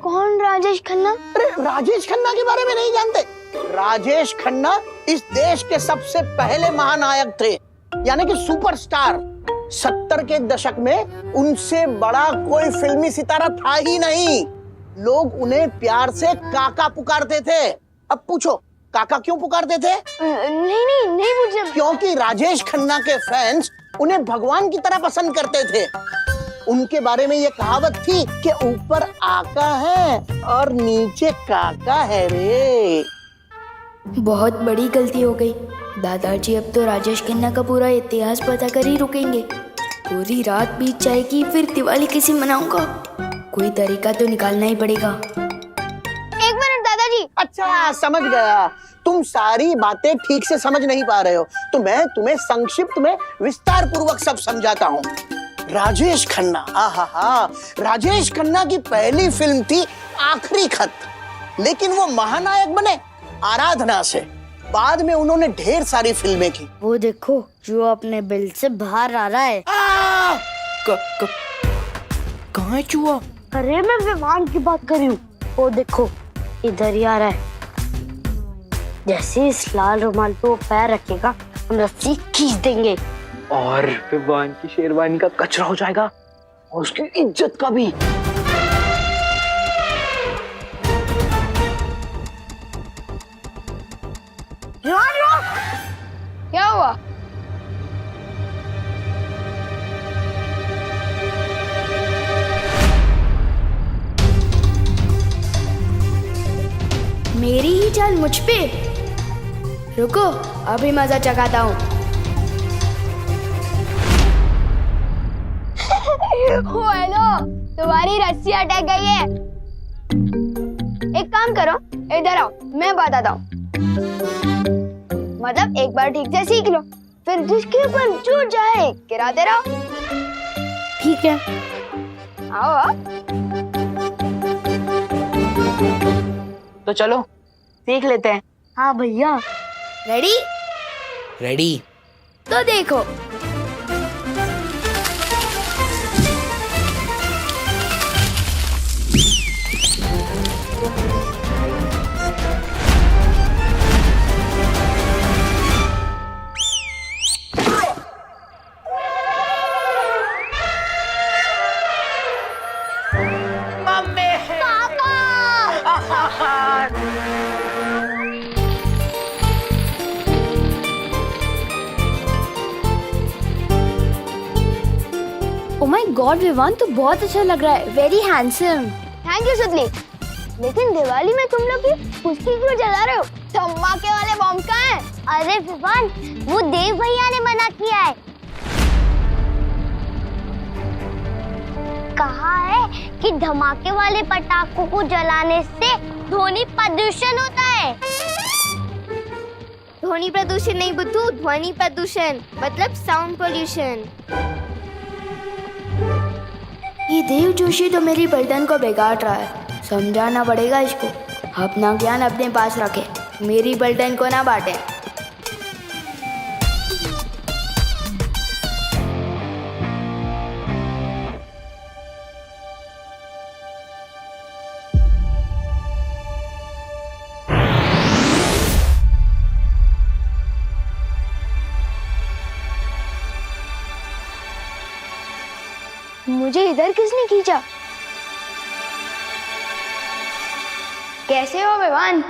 कौन राजेश खन्ना? अरे राजेश खन्ना के बारे में नहीं जानते? राजेश खन्ना इस देश के सबसे पहले महानायक थे, यानी कि सुपरस्टार। 70 के दशक में उनसे बड़ा कोई फिल्मी सितारा था ही नहीं। लोग उन्हें प्यार से काका पुकारते थे। अब पूछो काका क्यों पुकारते थे? नहीं पूछे। क्योंकि राजेश खन्ना के फैंस उन्हें भगवान की तरह पसंद करते थे। उनके बारे में ये कहावत थी कि ऊपर आका है और नीचे काका है रे। बहुत बड़ी गलती हो गई दादाजी। अब तो राजेश खन्ना का पूरा इतिहास पता कर ही रुकेंगे। पूरी रात बीत जाएगी, फिर दिवाली कैसे मनाऊंगा? कोई तरीका तो निकालना ही पड़ेगा। एक मिनट दादाजी। अच्छा समझ गया, तुम सारी बातें ठीक से समझ नहीं पा रहे हो, तो मैं तुम्हें संक्षिप्त में विस्तार पूर्वक सब समझाता हूँ। राजेश खन्ना, आहा, राजेश खन्ना की पहली फिल्म थी आखिरी खत, लेकिन वो महानायक बने आराधना से। बाद में उन्होंने ढेर सारी फिल्में की। वो देखो जो अपने बिल से बाहर आ रहा है। कहाँ है चूहा? अरे मैं विमान की बात कर रही हूँ। वो देखो इधर ही आ रहा है। जैसे इस लाल रुमाल पे वो पैर रखेगा, हम रस्सी खींच देंगे और विवान की शेरवानी का कचरा हो जाएगा और उसकी इज्जत का भी। क्या हुआ? मेरी ही चाल मुझ पे? रुको अभी मजा चखाता हूँ। हेलो, तुम्हारी रस्सी अटक गई है। एक काम करो, इधर आओ, मैं बताता हूँ। मतलब एक बार ठीक से सीख लो, फिर जिसके ऊपर जो जाए गिराते रहो। ठीक है, आओ। तो चलो सीख लेते हैं। हाँ भैया। रेडी? रेडी। तो देखो। Oh my God, विवान तो बहुत अच्छा लग रहा है। Very handsome. थैंक यू सुतली। लेकिन दिवाली में तुम लोग फुसकी क्यों जला रहे हो? धमाके वाले बम कहाँ हैं? अरे विवान, वो देव भैया ने मना किया है। कहा है कि धमाके वाले पटाखों को जलाने से ध्वनि प्रदूषण होता है। ध्वनि प्रदूषण नहीं बुद्धू, ध्वनि प्रदूषण मतलब साउंड पोल्यूशन। ये देव जोशी तो मेरी बर्तन को बिगाड़ रहा है। समझाना पड़ेगा इसको। अपना ज्ञान अपने पास रखे, मेरी बर्तन को ना बांटे। मुझे इधर किसने खींचा? कैसे हो विवान?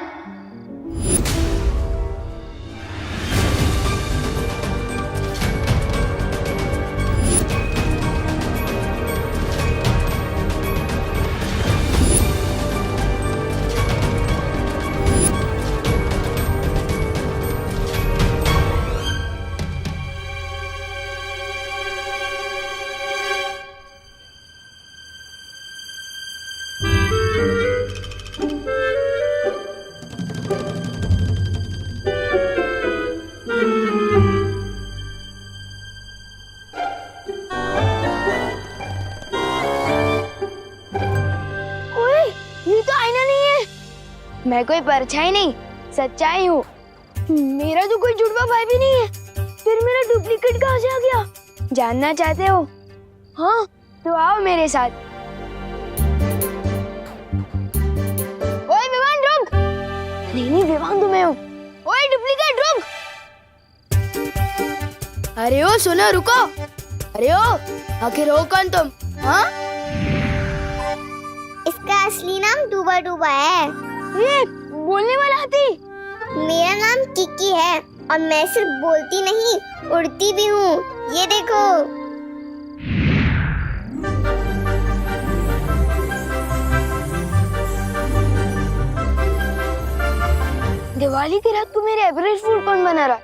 मैं कोई परछाई नहीं, सच्चाई हूँ। मेरा तो कोई जुड़वा भाई भी नहीं है, फिर मेरा डुप्लीकेट कहाँ से आ गया? जानना चाहते हो? हाँ, तो आओ मेरे साथ। ओए विवान रुक! नहीं विवान तो मैं हूँ। ओए डुप्लीकेट रुक! अरे ओ सुनो रुको! अरे ओ आखिर हो कौन तुम? हाँ? इसका असली नाम डूबा डूबा है। ये बोलने वाला हाथी? मेरा नाम किक्की है और मैं सिर्फ बोलती नहीं, उड़ती भी हूँ। ये देखो। दिवाली की रात को मेरे एवरेज फूड कौन बना रहा?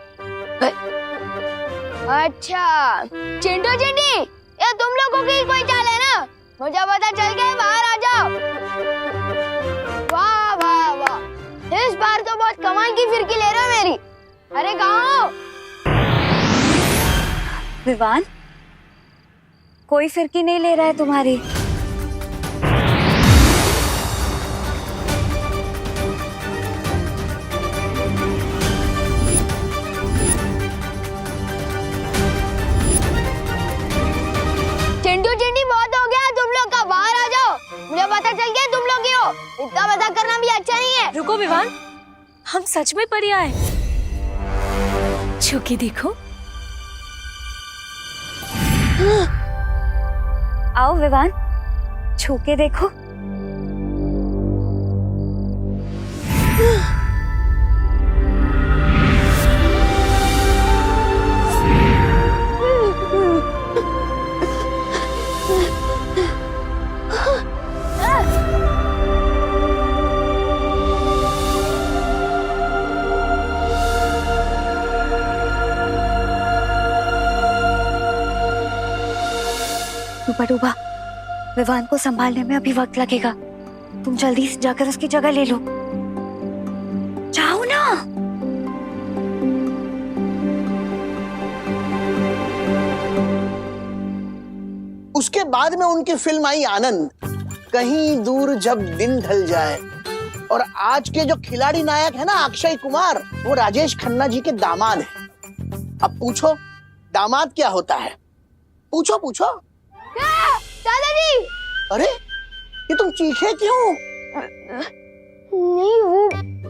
अच्छा चिंटू चिंटी, ये तुम लोगों की कोई चाल है ना? मुझे पता चल गया, बाहर आ जाओ। वाह वाह वाह, इस बार तो बहुत कमाल की फिरकी ले रहे हो मेरी। अरे कहाँ हो? विवान, कोई फिरकी नहीं ले रहा है तुम्हारी। चिंटू चिंटी बहुत हो गया तुम लोग का, बाहर आ जाओ। मुझे पता चल गया तुम लोग ही हो, इतना मजाक करना भी अच्छा नहीं है। रुको विवान, हम सच में परियां हैं। छू के देखो। आओ विवान, छू के देखो। डूबा डूबा, विवान को संभालने में अभी वक्त लगेगा। तुम जल्दी से जाकर उसकी जगह ले लो। जाओ ना। उसके बाद में उनकी फिल्म आई आनंद, कहीं दूर जब दिन ढल जाए। और आज के जो खिलाड़ी नायक है ना अक्षय कुमार, वो राजेश खन्ना जी के दामाद हैं। अब पूछो दामाद क्या होता है? पूछो पूछो। दादाजी! अरे ये तुम चीखे क्यों? नहीं, वो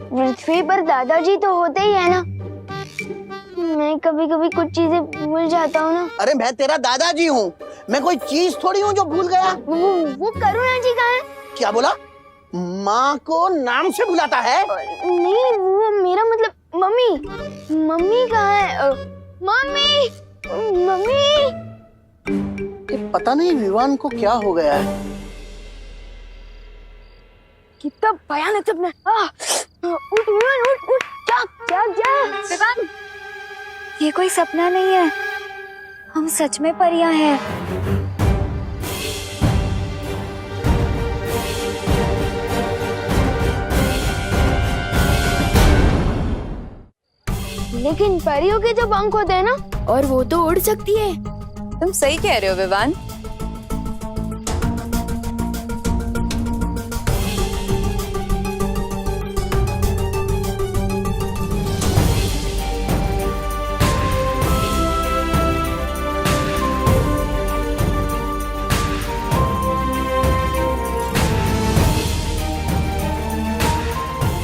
पृथ्वी पर दादाजी तो होते ही है ना। मैं कभी कभी कुछ चीजें भूल जाता हूँ ना। अरे मैं तेरा दादाजी हूँ, मैं कोई चीज थोड़ी हूँ जो भूल गया। वो करुणा जी कहाँ है? क्या बोला? माँ को नाम से बुलाता है? नहीं, वो मेरा मतलब मम्मी। मम्मी कहाँ है? Mummy, mummy. पता नहीं विवान को क्या हो गया है। कितना भयानक सपना। उठ विवान, उठ उठ, जाग जाग जाग। विवान, ये कोई सपना नहीं है, हम सच में परियां हैं। लेकिन परियों के जो पंख होते हैं ना, और वो तो उड़ सकती है। तुम सही कह रहे हो विवान।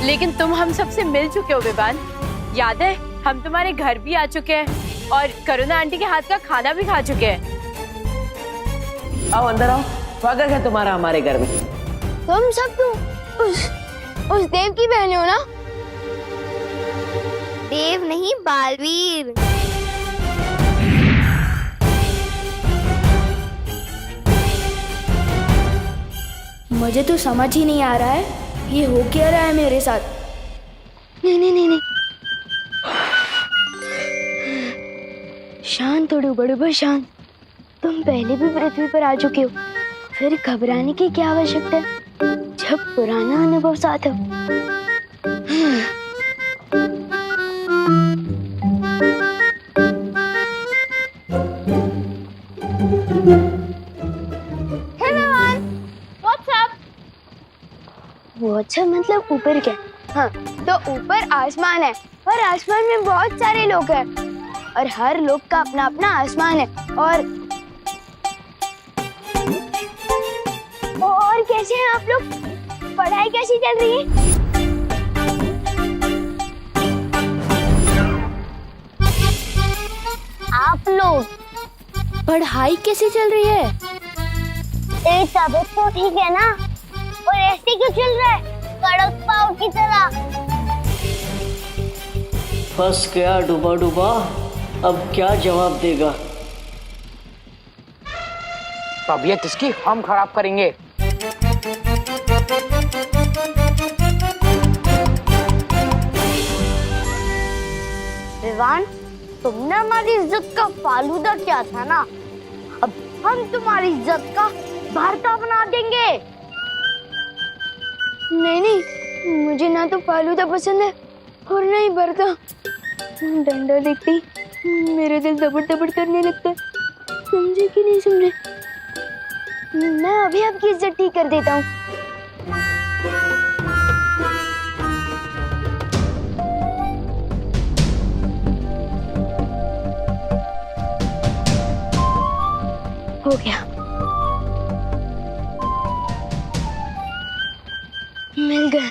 लेकिन तुम हम सबसे मिल चुके हो विवान। याद है, हम तुम्हारे घर भी आ चुके हैं और करुणा आंटी के हाथ का खाना भी खा चुके हैं। आओ अंदर आओ, स्वागत है तुम्हारा हमारे घर में। तुम सब तो उस देव की बहन हो ना? देव नहीं, बालवीर। मुझे तो समझ ही नहीं आ रहा है ये हो क्या रहा है मेरे साथ। नहीं नहीं नहीं नहीं, शांत थोड़ी बड़े शांत। तुम पहले भी पृथ्वी पर आ चुके हो, फिर घबराने की क्या आवश्यकता है जब पुराना अनुभव साथ हो। व्हाट्सएप मतलब ऊपर क्या? हाँ, तो ऊपर आसमान है और आसमान में बहुत सारे लोग हैं और हर लोग का अपना अपना आसमान है। और कैसे हैं आप लोग? पढ़ाई कैसी चल रही है? आप लोग पढ़ाई कैसी चल रही है? तबीयत तो ठीक है ना? और ऐसे क्यों चल रहा है कड़क पाव की तरह? फंस गया डूबा डूबा, अब क्या जवाब देगा? तबीयत इसकी हम खराब करेंगे। विवान, तुमने हमारी इज्जत का फालूदा किया था ना, अब हम तुम्हारी इज्जत का भरता बना देंगे। नहीं नहीं, मुझे ना तो फालूदा पसंद है और ना ही भरता। डंडा देखते ही मेरा दिल दबड़ दबड़ करने लगता है। समझे कि नहीं समझे? मैं अभी आपकी इज्जत ठीक कर देता हूँ। हो गया, मिल गया।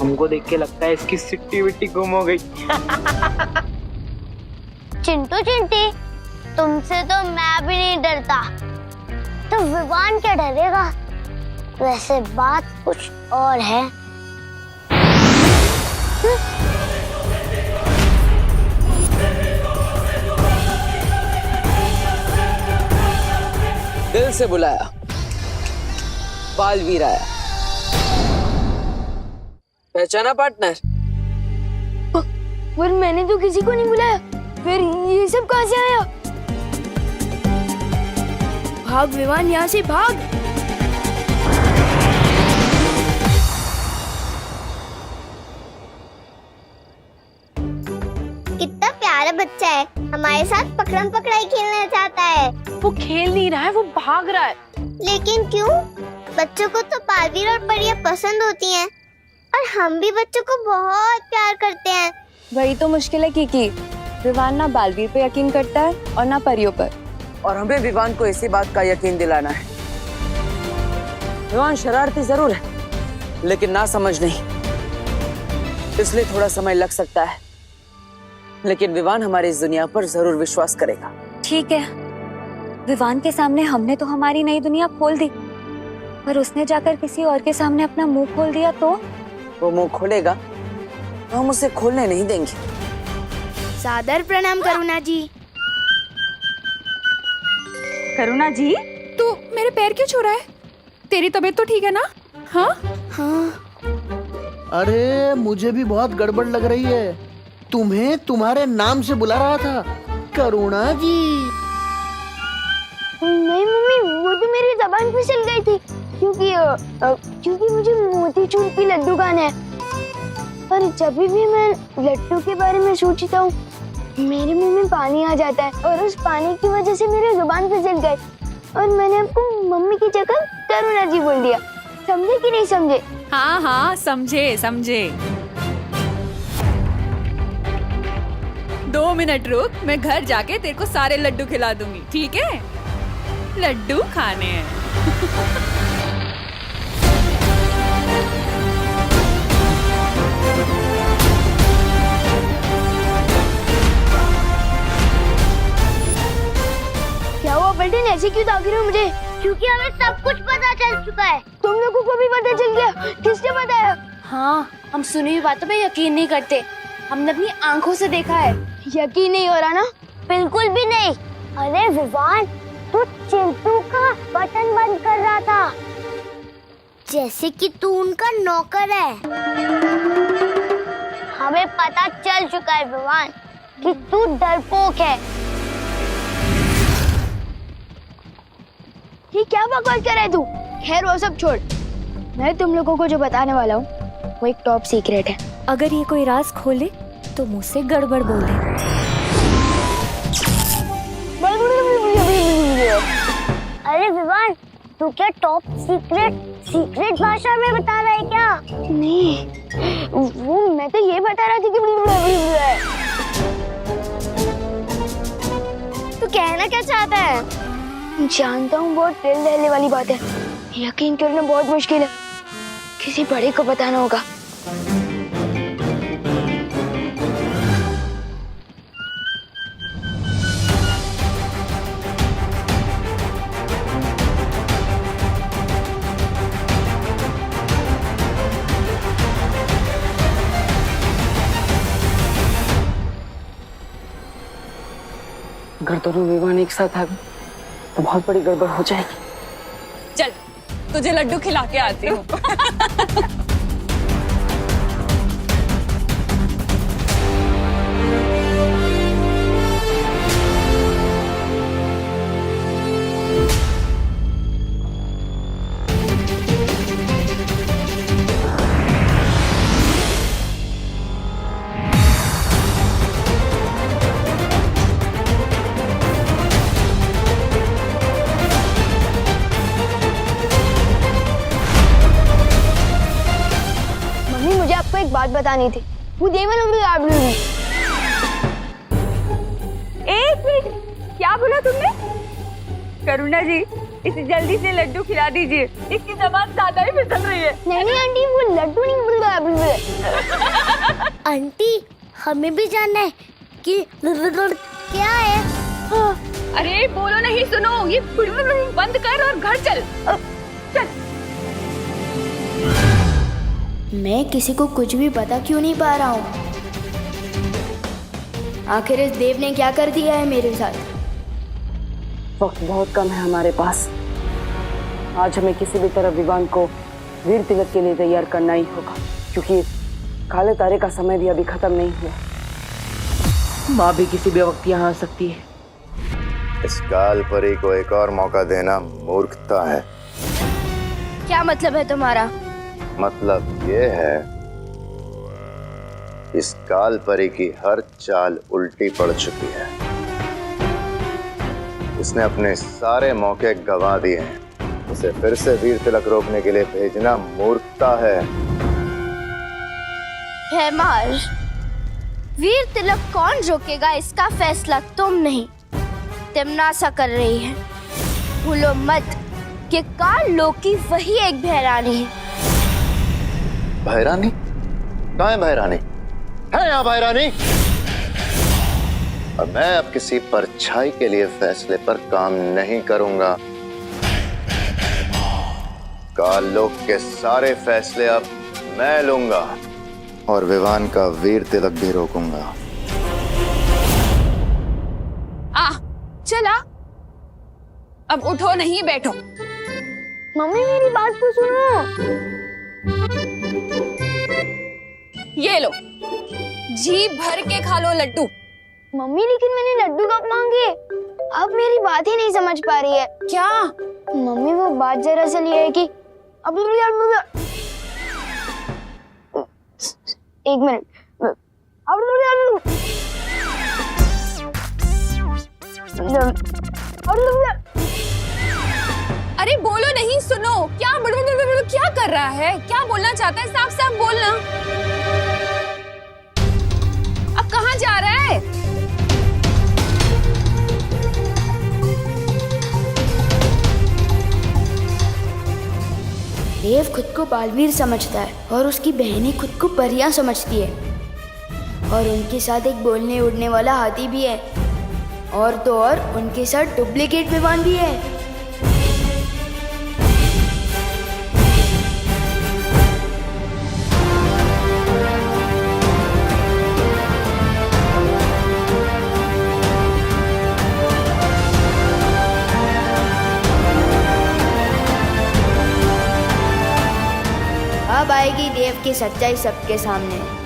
हमको देख के लगता है इसकी सिट्टी विट्टी गुम हो गई। चिंटू चिंटी, तुमसे तो मैं भी नहीं डरता, तो विवान क्या डरेगा? वैसे बात कुछ और है। दिल से बुलाया, बालवीर आया। पहचाना पार्टनर? पर मैंने तो किसी को नहीं बुलाया, फिर ये सब कहाँ से आया? भाग विवान, यहाँ से भाग। कितना प्यारा बच्चा है, हमारे साथ पकड़म पकड़ाई खेलना चाहता है। वो खेल नहीं रहा है, वो भाग रहा है। लेकिन क्यों? बच्चों को तो बालवीर और परियां पसंद होती हैं और हम भी बच्चों को बहुत प्यार करते हैं। वही तो मुश्किल है की विवान ना बालवीर पे यकीन करता है और ना परियों पर। और हमें विवान को इसी बात का यकीन दिलाना है। विवान शरारती जरूर है, लेकिन ना समझ नहीं, इसलिए थोड़ा समय लग सकता है, लेकिन विवान हमारी इस दुनिया पर जरूर विश्वास करेगा। ठीक है, विवान के सामने हमने तो हमारी नई दुनिया खोल दी, पर उसने जाकर किसी और के सामने अपना मुंह खोल दिया तो? वो मुंह खोलेगा तो हम उसे खोलने नहीं देंगे। सादर प्रणाम करुणा जी। करुणा जी, तू मेरे पैर क्यों छू रहा है? तेरी तबीयत तो ठीक है ना? हाँ हाँ, अरे मुझे भी बहुत गड़बड़ लग रही है। तुम्हें तुम्हारे नाम से बुला रहा था, करुणा जी। नहीं मम्मी, वो तो मेरी जबान फिसल गई थी क्योंकि मुझे मोतीचूर की लड्डू खाना है। और जब भी मैं लड्डू के बारे में सोचता हूँ मेरे मुंह में पानी आ जाता है और उस पानी की वजह से मेरी जुबान फिसल गई और मैंने आपको मम्मी की जगह करुणा जी बोल दिया। समझे कि नहीं समझे? हाँ हाँ, समझे समझे। 2 मिनट रुक, मैं घर जाके तेरे को सारे लड्डू खिला दूंगी, ठीक है? लड्डू खाने हैं। मम्मी ऐसे क्यों ताक रहे हो मुझे? क्योंकि हमें सब कुछ पता चल चुका है। तुम लोगों को भी पता चल गया? किसने बताया? हाँ, हम सुनी हुई बातों पे यकीन नहीं करते। हमने अपनी आंखों से देखा है। यकीन नहीं हो रहा ना? बिल्कुल भी नहीं। अरे विवान, तू चिंटू का बटन बंद कर रहा था, जैसे कि तू उनका नौकर है। हमें पता चल चुका है विवान कि तू डरपोक है। ये क्या बकवास कर रहा है तू? खैर वो सब छोड़, मैं तुम लोगों को जो बताने वाला हूँ वो एक टॉप सीक्रेट है। अगर ये कोई राज खोले तो मुझसे गड़बड़ बोले। अरे विवान, तू क्या टॉप सीक्रेट भाषा में बता रहा है क्या? नहीं, वो मैं तो ये बता रहा था कि तू कहना क्या चाहता है? जानता हूँ बहुत दिल दहले वाली बात है, यकीन करना बहुत मुश्किल है, किसी बड़े को बताना होगा। अगर दोनों विवान एक साथ आ गए तो बहुत बड़ी गड़बड़ हो जाएगी। चल, तुझे लड्डू खिला के आती हूँ। एक बात बतानी थी। वो देवन एक मिनट, क्या बोला तुमने? करुणा जी, इसे जल्दी से लड्डू खिला दीजिए, इसकी जबान ज्यादा ही फिसल रही है। नहीं आंटी, वो लड्डू नहीं। आंटी, हमें भी जानना है कि क्या है। अरे बोलो नहीं, सुनो, ये बंद कर और घर चल। चल। मैं किसी को कुछ भी पता क्यों नहीं पा रहा हूँ? आखिर इस देव ने क्या कर दिया है मेरे साथ? वक्त बहुत कम है हमारे पास। आज हमें किसी भी तरह विवान को वीर तिलक के लिए तैयार करना ही होगा, क्योंकि काले तारे का समय भी अभी खत्म नहीं हुआ। माँ भी किसी भी वक्त यहाँ आ सकती है। इस काल परी को एक और मौका देना मूर्खता है। क्या मतलब है तुम्हारा? मतलब ये है, इस काल परी की हर चाल उल्टी पड़ चुकी है। इसने अपने सारे मौके गंवा दिए हैं। उसे फिर से वीर तिलक रोकने के लिए भेजना मूर्खता है। महाराज, वीर तिलक कौन रोकेगा, इसका फैसला तुम नहीं, तिमनासा कर रही है। भूलो मत कि काल लोकी वही एक भैरानी है। भैरानी? कहाँ है भैरानी? है यहाँ भैरानी? और मैं अब किसी परछाई के लिए फैसले पर काम नहीं करूंगा। काल लोक के सारे फैसले अब मैं लूंगा और विवान का वीर तिलक भी रोकूंगा। चला, अब उठो नहीं बैठो। मम्मी मेरी बात तो सुनो। ये लो, जी भर के खा लो लड्डू। मम्मी लेकिन मैंने लड्डू कब मांगे? अब मेरी बात ही नहीं समझ पा रही है। क्या? मम्मी वो बात दरअसल ये है कि अब एक मिनट। अरे बोलो नहीं, सुनो, क्या कर रहा है? क्या बोलना चाहता है? साफ साफ बोलना। अब कहाँ जा रहा है? देव खुद को बालवीर समझता है और उसकी बहनें खुद को परियां समझती है, और उनके साथ एक बोलने उड़ने वाला हाथी भी है। और तो और उनके साथ डुप्लीकेट विवान भी है। अब आएगी देव की सच्चाई सबके सामने।